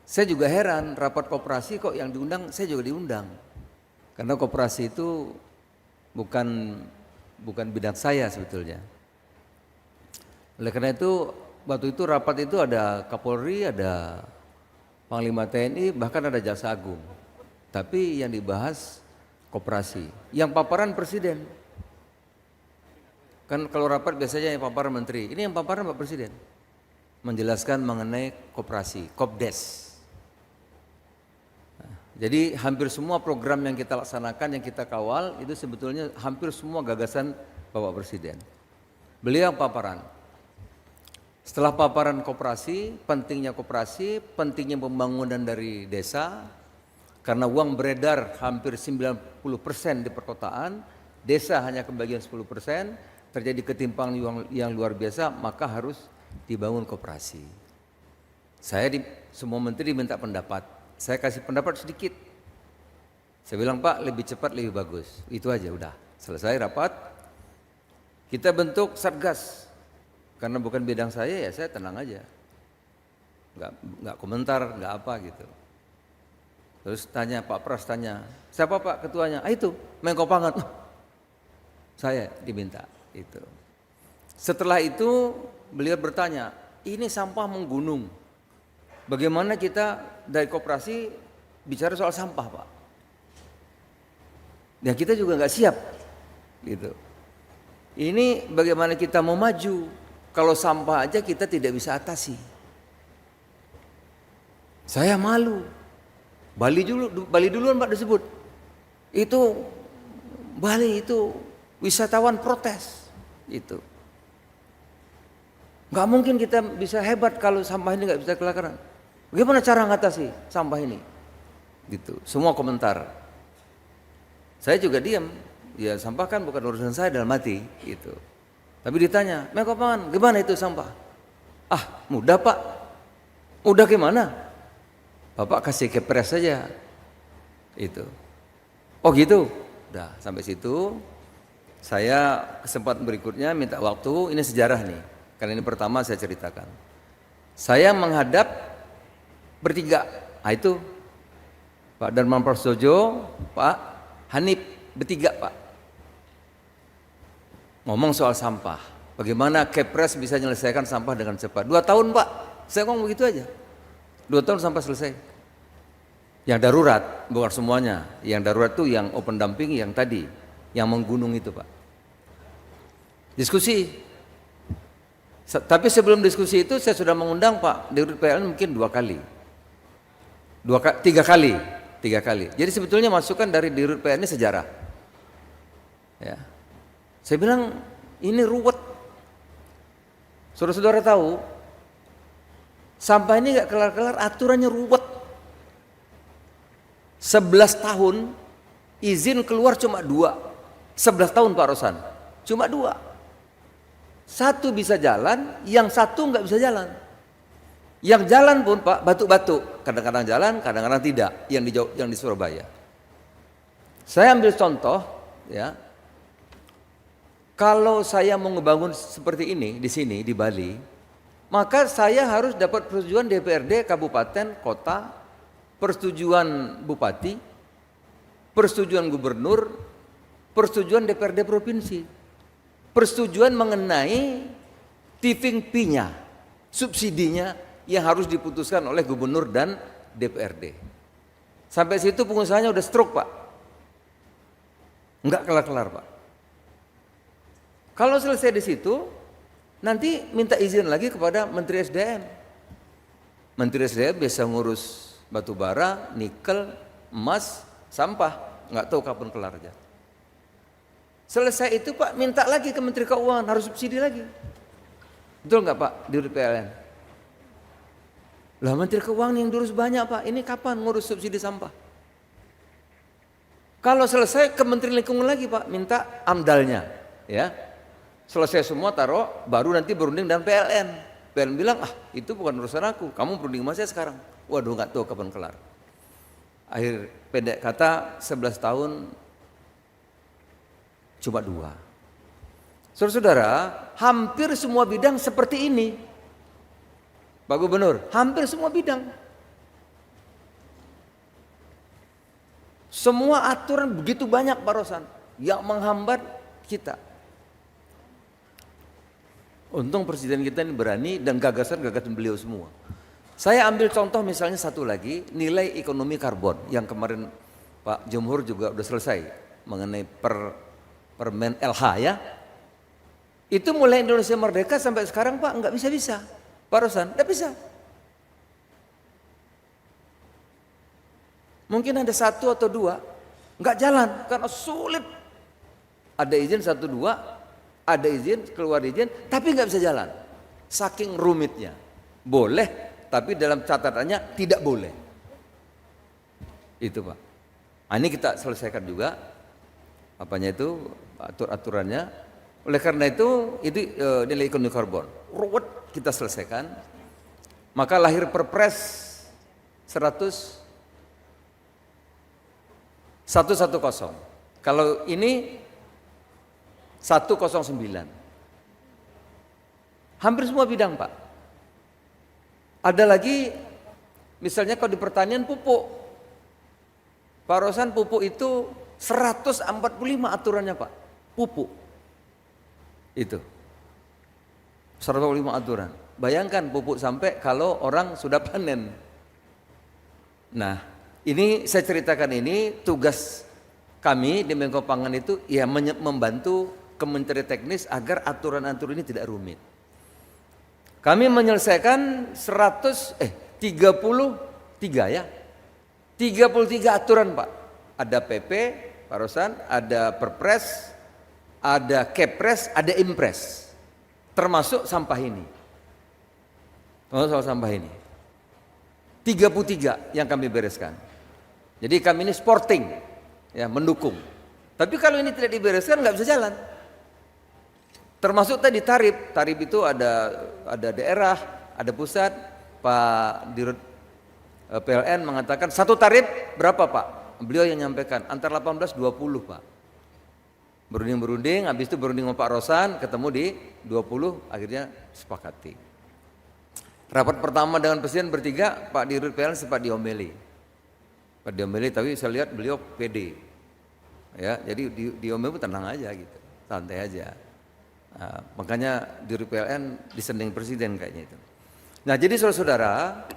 Saya juga heran, rapat koperasi kok yang diundang, saya juga diundang. Karena koperasi itu bukan bidang saya sebetulnya. Oleh karena itu, waktu itu rapat itu ada Kapolri, ada Panglima TNI, bahkan ada Jaksa Agung. Tapi yang dibahas koperasi. Yang paparan Presiden. Kan kalau rapat biasanya yang paparan Menteri. Ini yang paparan Pak Presiden. Menjelaskan mengenai koperasi, Kopdes. Nah, jadi hampir semua program yang kita laksanakan, yang kita kawal, itu sebetulnya hampir semua gagasan Bapak Presiden. Beliau yang paparan. Setelah paparan koperasi, pentingnya pembangunan dari desa, karena uang beredar hampir 90% di perkotaan, desa hanya kebagian 10%, terjadi ketimpangan yang luar biasa, maka harus dibangun koperasi. Semua menteri diminta pendapat, saya kasih pendapat sedikit. Saya bilang Pak lebih cepat lebih bagus, itu aja udah. Selesai rapat, kita bentuk Satgas. Karena bukan bidang saya ya saya tenang aja. Nggak komentar, nggak apa gitu. Terus tanya Pak Pras tanya, siapa Pak ketuanya? Itu Menko Pangan. Saya diminta itu. Setelah itu beliau bertanya, ini sampah menggunung. Bagaimana kita dari koperasi bicara soal sampah Pak? Ya kita juga nggak siap, gitu. Ini bagaimana kita mau maju? Kalau sampah aja kita tidak bisa atasi. Saya malu. Bali duluan Pak disebut. Itu Bali itu wisatawan protes. Itu. Nggak mungkin kita bisa hebat kalau sampah ini nggak bisa kelakaran. Bagaimana cara mengatasi sampah ini? Gitu. Semua komentar. Saya juga diam. Ya sampah kan bukan urusan saya dalam hati. Gitu. Tapi ditanya, Menko Pangan, gimana itu sampah? Ah, mudah Pak. Mudah gimana? Bapak kasih kepres saja. Itu. Oh gitu. Udah sampai situ. Saya kesempatan berikutnya minta waktu. Ini sejarah nih. Karena ini pertama saya ceritakan. Saya menghadap bertiga. Nah itu Pak Darmawan Prasojo, Pak Hanif, bertiga Pak. Ngomong soal sampah. Bagaimana Kepres bisa menyelesaikan sampah dengan cepat. 2 tahun Pak. Saya ngomong begitu aja. 2 tahun sampai selesai. Yang darurat, bukan semuanya. Yang darurat itu yang open dumping yang tadi. Yang menggunung itu Pak. Diskusi. Tapi sebelum diskusi itu saya sudah mengundang Pak Dirut PLN mungkin 2 kali. 3 kali. 3 kali. Jadi sebetulnya masukan dari Dirut PLN ini sejarah. Ya. Saya bilang ini ruwet. Saudara-saudara tahu, sampah ini nggak kelar-kelar, aturannya ruwet. 11 tahun izin keluar cuma 2. 11 tahun Pak Rosan, cuma 2. 1 bisa jalan, yang 1 nggak bisa jalan. Yang jalan pun Pak batu-batu, kadang-kadang jalan, kadang-kadang tidak. Yang di Surabaya. Saya ambil contoh, ya. Kalau saya mau ngebangun seperti ini di sini di Bali, maka saya harus dapat persetujuan DPRD kabupaten, kota, persetujuan bupati, persetujuan gubernur, persetujuan DPRD provinsi, persetujuan mengenai tipping fee-nya, subsidinya yang harus diputuskan oleh gubernur dan DPRD. Sampai situ pengusahanya udah stroke Pak, nggak kelar-kelar Pak. Kalau selesai di situ, nanti minta izin lagi kepada Menteri SDM. Menteri SDM bisa ngurus batu bara, nikel, emas, sampah, nggak tahu kapan kelar aja. Selesai itu Pak, minta lagi ke Menteri Keuangan, harus subsidi lagi. Betul nggak Pak, di PLN? Lah Menteri Keuangan yang ngurus banyak Pak, ini kapan ngurus subsidi sampah? Kalau selesai ke Menteri Lingkungan lagi Pak, minta amdalnya, ya. Selesai semua taruh, baru nanti berunding dengan PLN. PLN bilang, itu bukan urusan aku, kamu berunding sama saya sekarang. Waduh, nggak tahu kapan kelar. Akhir pendek kata 11 tahun cuma 2. Saudara-saudara, hampir semua bidang seperti ini. Pak Gubernur, hampir semua bidang. Semua aturan begitu banyak Pak Rosan yang menghambat kita. Untung presiden kita ini berani dan gagasan-gagasan beliau semua. Saya ambil contoh misalnya satu lagi, nilai ekonomi karbon yang kemarin Pak Jumhur juga udah selesai mengenai permen LH ya. Itu mulai Indonesia merdeka sampai sekarang Pak nggak bisa-bisa. Pak Rosan, nggak bisa. Mungkin ada 1 atau 2 nggak jalan karena sulit. Ada izin 1, 2. Ada izin, keluar izin, tapi nggak bisa jalan. Saking rumitnya. Boleh, tapi dalam catatannya tidak boleh. Itu Pak. Nah, ini kita selesaikan juga. Apanya itu, aturannya. Oleh karena itu nilai ekonomi karbon. Ruwet kita selesaikan. Maka lahir Perpres 110. Kalau ini 109. Hampir semua bidang Pak. Ada lagi misalnya kalau di pertanian pupuk. Pak Rosan, pupuk itu 145 aturannya Pak. Pupuk. Itu. 145 aturan. Bayangkan pupuk sampai kalau orang sudah panen. Nah, ini saya ceritakan ini tugas kami di Menko Pangan itu ya membantu Kementerian Teknis agar aturan-aturan ini tidak rumit. Kami menyelesaikan 30 3 ya. 33 aturan Pak. Ada PP, Pak Rosan, ada Perpres, ada Kepres, ada Impres. Termasuk sampah ini. Soal sampah ini. 33 yang kami bereskan. Jadi kami ini sporting, ya mendukung. Tapi kalau ini tidak dibereskan nggak bisa jalan. Termasuk tadi tarif itu ada daerah, ada pusat. Pak Dirut PLN mengatakan satu tarif berapa Pak? Beliau yang nyampaikan antara 18-20 Pak. Berunding, habis itu berunding sama Pak Rosan, ketemu di 20, akhirnya sepakati. Rapat pertama dengan Presiden bertiga, Pak Dirut PLN sempat diomeli. Pak diomeli, tapi saya lihat beliau pede. Ya, jadi diomeli pun tenang aja gitu, santai aja. Nah, makanya Dirut PLN disending Presiden kayaknya itu. Nah jadi saudara-saudara,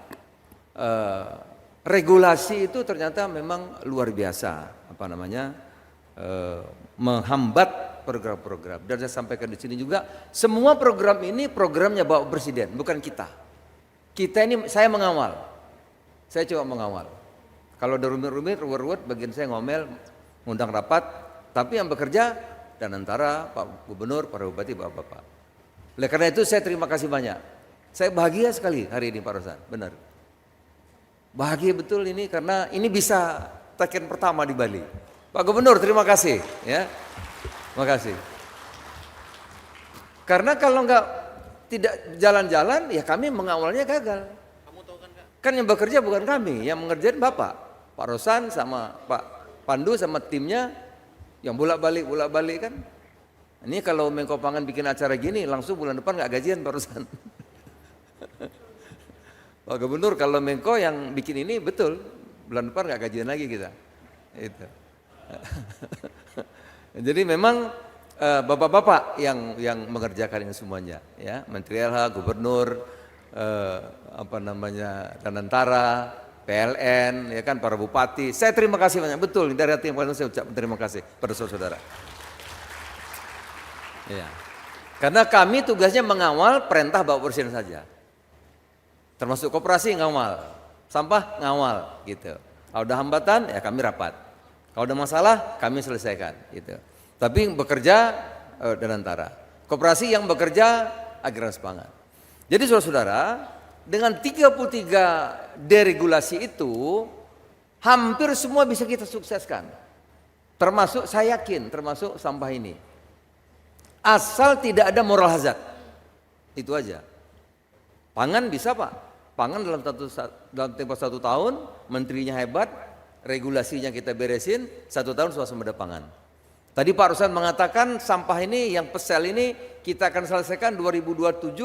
regulasi itu ternyata memang luar biasa, menghambat program-program. Dan saya sampaikan di sini juga, semua program ini programnya Bapak Presiden, bukan kita. Kita ini saya mengawal, saya coba mengawal. Kalau ada rumit-rumit, ruwet-ruwet, bagian saya ngomel, ngundang rapat, tapi yang bekerja dan antara Pak Gubernur, para bupati, bapak-bapak. Oleh karena itu saya terima kasih banyak. Saya bahagia sekali hari ini Pak Rosan, benar. Bahagia betul ini karena ini bisa taken pertama di Bali. Pak Gubernur terima kasih ya. Terima kasih. Karena kalau enggak tidak jalan-jalan ya kami mengawalnya gagal. Kamu tahu kan yang bekerja bukan kami, yang mengerjain Bapak. Pak Rosan sama Pak Pandu sama timnya yang bolak-balik kan. Ini kalau Menko Pangan bikin acara gini langsung bulan depan enggak gajian Pak Rosan. Pak Gubernur kalau Menko yang bikin ini betul bulan depan nggak gajian lagi kita. Itu. Jadi memang bapak-bapak yang mengerjakan ini semuanya, ya Menteri LH, Gubernur, Danantara, PLN, ya kan para bupati. Saya terima kasih banyak, betul dari hati yang paling saya ucap terima kasih pada saudara. Ya. Karena kami tugasnya mengawal perintah Bapak Presiden saja. Termasuk koperasi ngawal, sampah ngawal gitu. Kalau ada hambatan ya kami rapat. Kalau ada masalah kami selesaikan gitu. Tapi bekerja Danantara. Koperasi yang bekerja Agrarian Pangan. Jadi saudara-saudara, dengan 33 deregulasi itu hampir semua bisa kita sukseskan. Termasuk saya yakin termasuk sampah ini. Asal tidak ada moral hazard. Itu aja. Pangan bisa Pak. Pangan dalam tempo 1 tahun, menterinya hebat, regulasinya kita beresin, 1 tahun swasembada pangan. Tadi Pak Rosan mengatakan sampah ini yang pesel ini kita akan selesaikan 2027,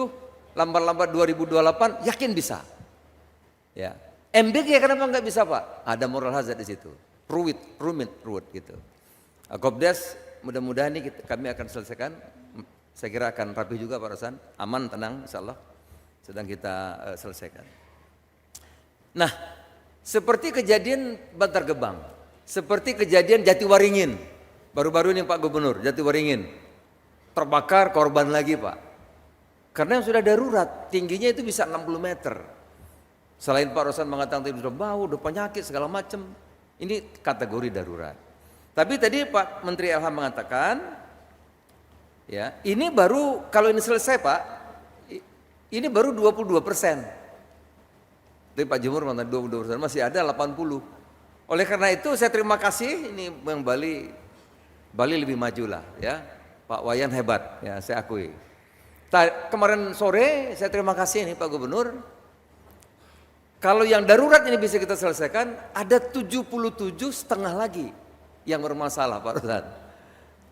lambat-lambat 2028, yakin bisa. Ya. MBG kenapa nggak bisa Pak? Ada moral hazard di situ. Ruwet gitu. Kopdes mudah-mudahan ini kami akan selesaikan. Saya kira akan rapi juga Pak Rosan, aman, tenang, insya Allah. Sedang kita selesaikan. Nah, seperti kejadian Bantar Gebang, seperti kejadian Jatiwaringin, baru-baru ini Pak Gubernur, Jatiwaringin, terbakar korban lagi Pak. Karena yang sudah darurat, tingginya itu bisa 60 meter. Selain Pak Rosan mengatakan itu sudah bau, udah penyakit segala macam, ini kategori darurat. Tapi tadi Pak Menteri LH mengatakan, ya ini baru kalau ini selesai Pak, ini baru 22%. Tapi Pak Jumur mengatakan 22%, masih ada 80%. Oleh karena itu saya terima kasih, ini yang Bali lebih maju lah ya. Pak Wayan hebat ya, saya akui. Kemarin sore saya terima kasih nih Pak Gubernur. Kalau yang darurat ini bisa kita selesaikan, ada 77,5 lagi yang bermasalah Pak Rosan.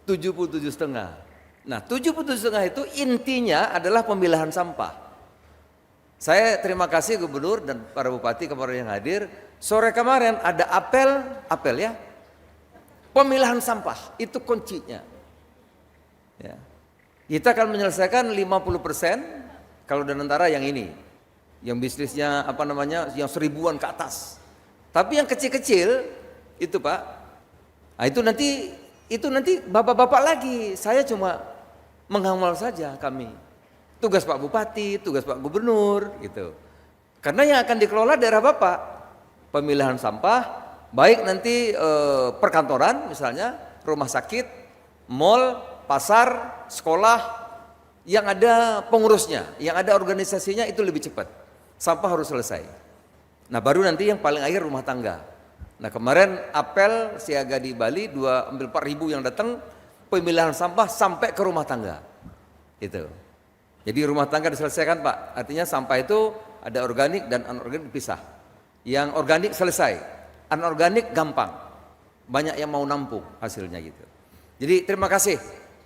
77,5. Nah 77,5 itu intinya adalah pemilahan sampah. Saya terima kasih Gubernur dan para bupati kemarin yang hadir. Sore kemarin ada apel ya. Pemilahan sampah itu kuncinya. Ya. Kita akan menyelesaikan 50% kalau Danantara yang ini. Yang bisnisnya yang 1000-an ke atas. Tapi yang kecil-kecil itu Pak. Nah, itu nanti bapak-bapak lagi. Saya cuma mengawal saja kami. Tugas Pak Bupati, tugas Pak Gubernur gitu. Karena yang akan dikelola daerah Bapak. pemilahan sampah, baik nanti perkantoran misalnya, rumah sakit, mall, pasar, sekolah, yang ada pengurusnya, yang ada organisasinya itu lebih cepat. Sampah harus selesai. Nah baru nanti yang paling akhir rumah tangga. Nah kemarin apel siaga di Bali, ambil 4.000 yang datang, pemilahan sampah sampai ke rumah tangga. Itu. Jadi rumah tangga diselesaikan Pak, artinya sampah itu ada organik dan anorganik dipisah. Yang organik selesai, anorganik gampang. Banyak yang mau nampung hasilnya gitu. Jadi terima kasih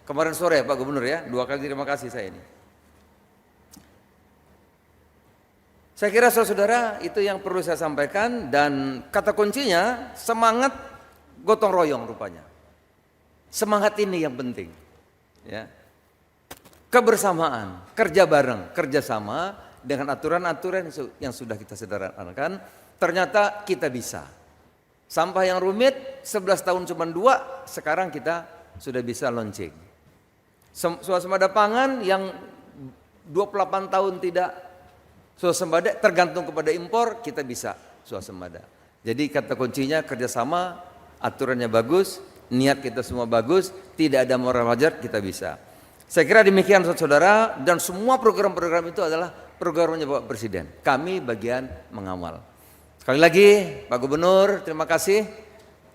kemarin sore Pak Gubernur ya, 2 kali terima kasih saya ini. Saya kira saudara-saudara itu yang perlu saya sampaikan, dan kata kuncinya semangat gotong royong rupanya. Semangat ini yang penting. Ya. Kebersamaan, kerja bareng, kerjasama dengan aturan-aturan yang sudah kita sederhanakan, ternyata kita bisa. Sampah yang rumit 11 tahun cuma 2, sekarang kita sudah bisa launching. Swasembada pangan yang 28 tahun tidak swasembada, tergantung kepada impor, kita bisa swasembada. Jadi kata kuncinya kerjasama, aturannya bagus, niat kita semua bagus, tidak ada moral wajar, kita bisa. Saya kira demikian saudara, dan semua program-program itu adalah programnya Bapak Presiden. Kami bagian mengawal. Sekali lagi Pak Gubernur, terima kasih.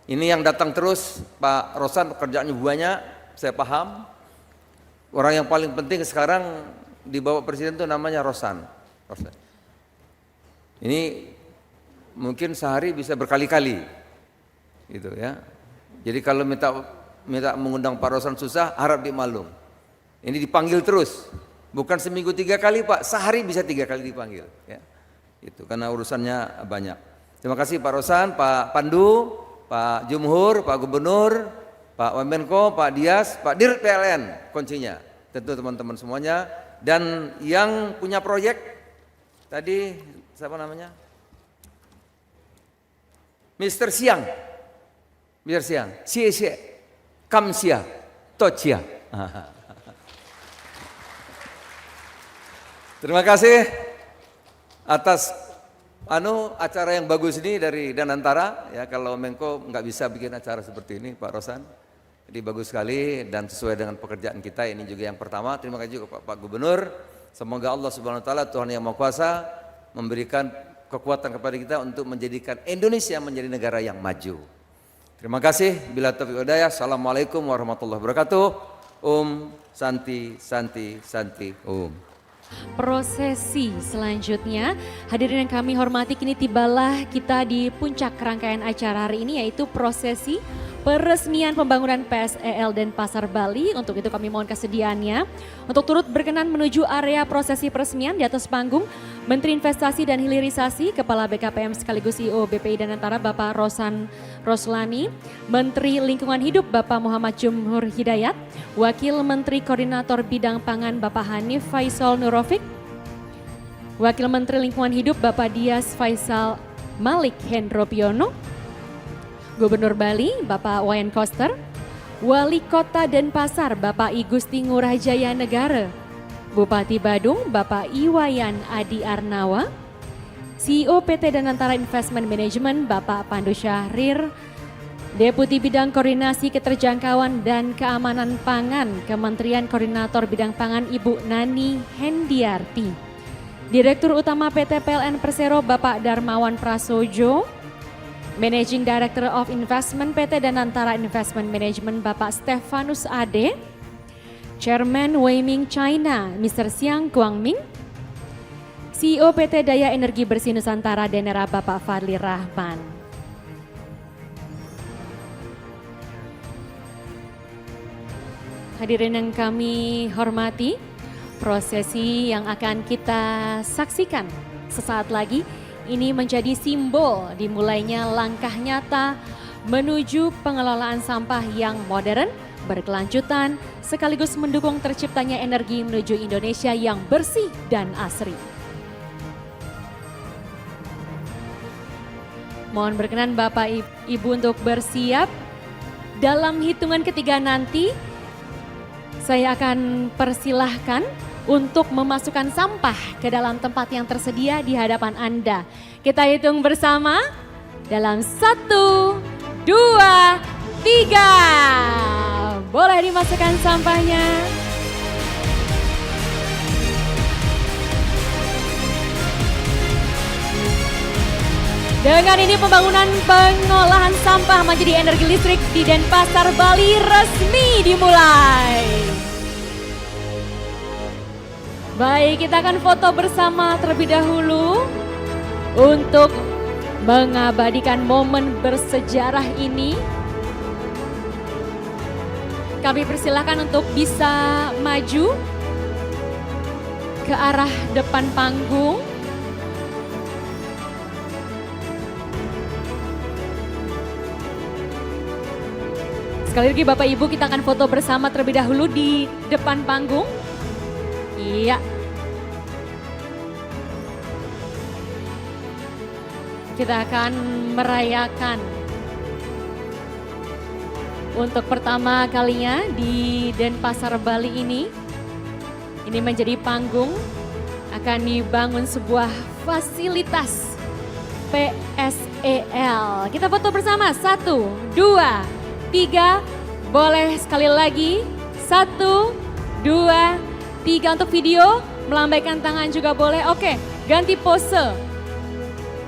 Ini yang datang terus Pak Rosan, pekerjaannya banyak, saya paham. Orang yang paling penting sekarang di Bapak Presiden itu namanya Rosan. Ini mungkin sehari bisa berkali-kali, gitu ya. Jadi kalau minta mengundang Pak Rosan susah, harap dimaklum. Ini dipanggil terus, bukan seminggu 3 kali Pak, sehari bisa 3 kali dipanggil. Ya. Itu karena urusannya banyak. Terima kasih Pak Rosan, Pak Pandu, Pak Jumhur, Pak Gubernur, Pak Wamenko, Pak Dias, Pak Dir PLN, kuncinya. Tentu teman-teman semuanya, dan yang punya proyek tadi siapa namanya? Mr. Siang, Sia, Kamsia, Tocia. Terima kasih atas acara yang bagus ini dari Danantara ya. Kalau Menko nggak bisa bikin acara seperti ini Pak Rosan, jadi bagus sekali dan sesuai dengan pekerjaan kita. Ini juga yang pertama. Terima kasih juga Pak Gubernur. Semoga Allah Subhanahu Wa Taala, Tuhan yang Maha Kuasa, memberikan kekuatan kepada kita untuk menjadikan Indonesia menjadi negara yang maju. Terima kasih. Bila taufiq wal hidayah. Assalamualaikum warahmatullahi wabarakatuh. Santi, Santi, Santi. Prosesi selanjutnya, hadirin yang kami hormati, kini tibalah kita di puncak rangkaian acara hari ini, yaitu prosesi peresmian pembangunan PSEL Denpasar Bali. Untuk itu kami mohon kesediaannya untuk turut berkenan menuju area prosesi peresmian. Di atas panggung Menteri Investasi dan Hilirisasi, Kepala BKPM sekaligus CEO BPI Danantara Bapak Rosan Roslani, Menteri Lingkungan Hidup Bapak Muhammad Jumhur Hidayat, Wakil Menteri Koordinator Bidang Pangan Bapak Hanif Faisal Nurofik, Wakil Menteri Lingkungan Hidup Bapak Dias Faisal Malik Hendro Piono, Gubernur Bali Bapak Wayan Koster, Wali Kota Denpasar Bapak I Gusti Ngurah Jaya Negara, Bupati Badung Bapak Iwayan Adi Arnawa, CEO PT Danantara Investment Management Bapak Pandu Syahrir, Deputi Bidang Koordinasi Keterjangkauan dan Keamanan Pangan Kementerian Koordinator Bidang Pangan Ibu Nani Hendiarti, Direktur Utama PT PLN Persero Bapak Darmawan Prasojo, Managing Director of Investment PT Danantara Investment Management Bapak Stefanus Ade, Chairman Weiming China Mr. Xiang Guangming, CEO PT Daya Energi Bersih Nusantara Denera Bapak Fadli Rahman. Hadirin yang kami hormati, prosesi yang akan kita saksikan sesaat lagi ini menjadi simbol dimulainya langkah nyata menuju pengelolaan sampah yang modern, berkelanjutan, sekaligus mendukung terciptanya energi menuju Indonesia yang bersih dan asri. Mohon berkenan Bapak Ibu untuk bersiap. Dalam hitungan ketiga nanti, saya akan persilahkan untuk memasukkan sampah ke dalam tempat yang tersedia di hadapan Anda. Kita hitung bersama. dalam 1, 2, 3. Boleh dimasukkan sampahnya. Dengan ini pembangunan pengolahan sampah menjadi energi listrik di Denpasar, Bali resmi dimulai. Baik, kita akan foto bersama terlebih dahulu untuk mengabadikan momen bersejarah ini. Kami persilahkan untuk bisa maju ke arah depan panggung. Sekali lagi Bapak Ibu, kita akan foto bersama terlebih dahulu di depan panggung. Iya. Kita akan merayakan untuk pertama kalinya di Denpasar, Bali ini. Ini menjadi panggung, akan dibangun sebuah fasilitas PSEL. Kita foto bersama, 1, 2, 3, boleh sekali lagi, 1, 2, 3 untuk video, melambaikan tangan juga boleh. Oke, ganti pose,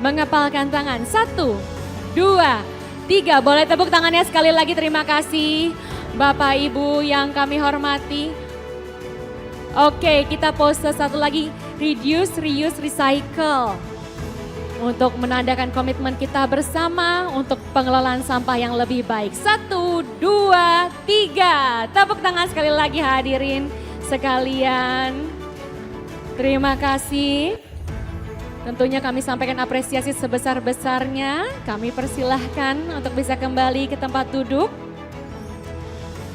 mengepalkan tangan, 1, 2, 3, boleh tepuk tangannya sekali lagi, terima kasih Bapak Ibu yang kami hormati. Oke, kita pose satu lagi, reduce, reuse, recycle. Untuk menandakan komitmen kita bersama untuk pengelolaan sampah yang lebih baik. 1, 2, 3. Tepuk tangan sekali lagi hadirin sekalian. Terima kasih. Tentunya kami sampaikan apresiasi sebesar-besarnya. Kami persilahkan untuk bisa kembali ke tempat duduk.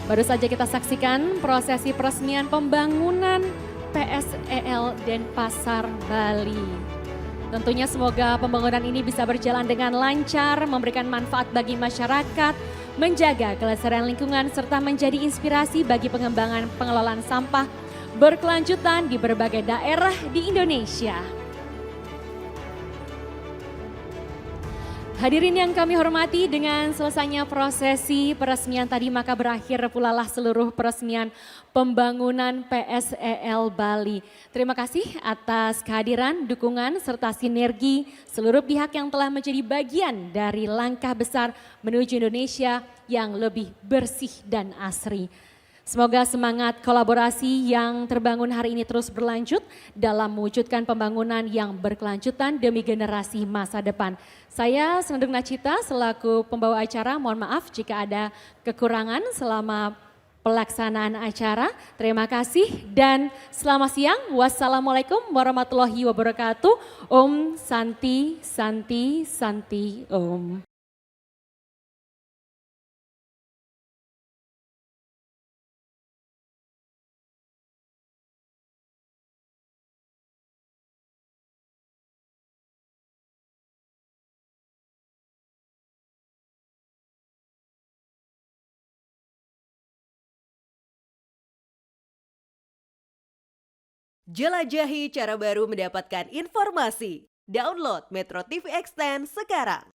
Baru saja kita saksikan prosesi peresmian pembangunan PSEL Denpasar, Bali. Tentunya semoga pembangunan ini bisa berjalan dengan lancar, memberikan manfaat bagi masyarakat, menjaga kelestarian lingkungan, serta menjadi inspirasi bagi pengembangan pengelolaan sampah berkelanjutan di berbagai daerah di Indonesia. Hadirin yang kami hormati, dengan selesainya prosesi peresmian tadi maka berakhir pula lah seluruh peresmian pembangunan PSEL Bali. Terima kasih atas kehadiran, dukungan, serta sinergi seluruh pihak yang telah menjadi bagian dari langkah besar menuju Indonesia yang lebih bersih dan asri. Semoga semangat kolaborasi yang terbangun hari ini terus berlanjut dalam mewujudkan pembangunan yang berkelanjutan demi generasi masa depan. Saya Senandung Nachita selaku pembawa acara, mohon maaf jika ada kekurangan selama pelaksanaan acara. Terima kasih dan selamat siang. Wassalamualaikum warahmatullahi wabarakatuh. Om Santi Santi Santi Om. Jelajahi cara baru mendapatkan informasi. Download Metro TV Extend sekarang.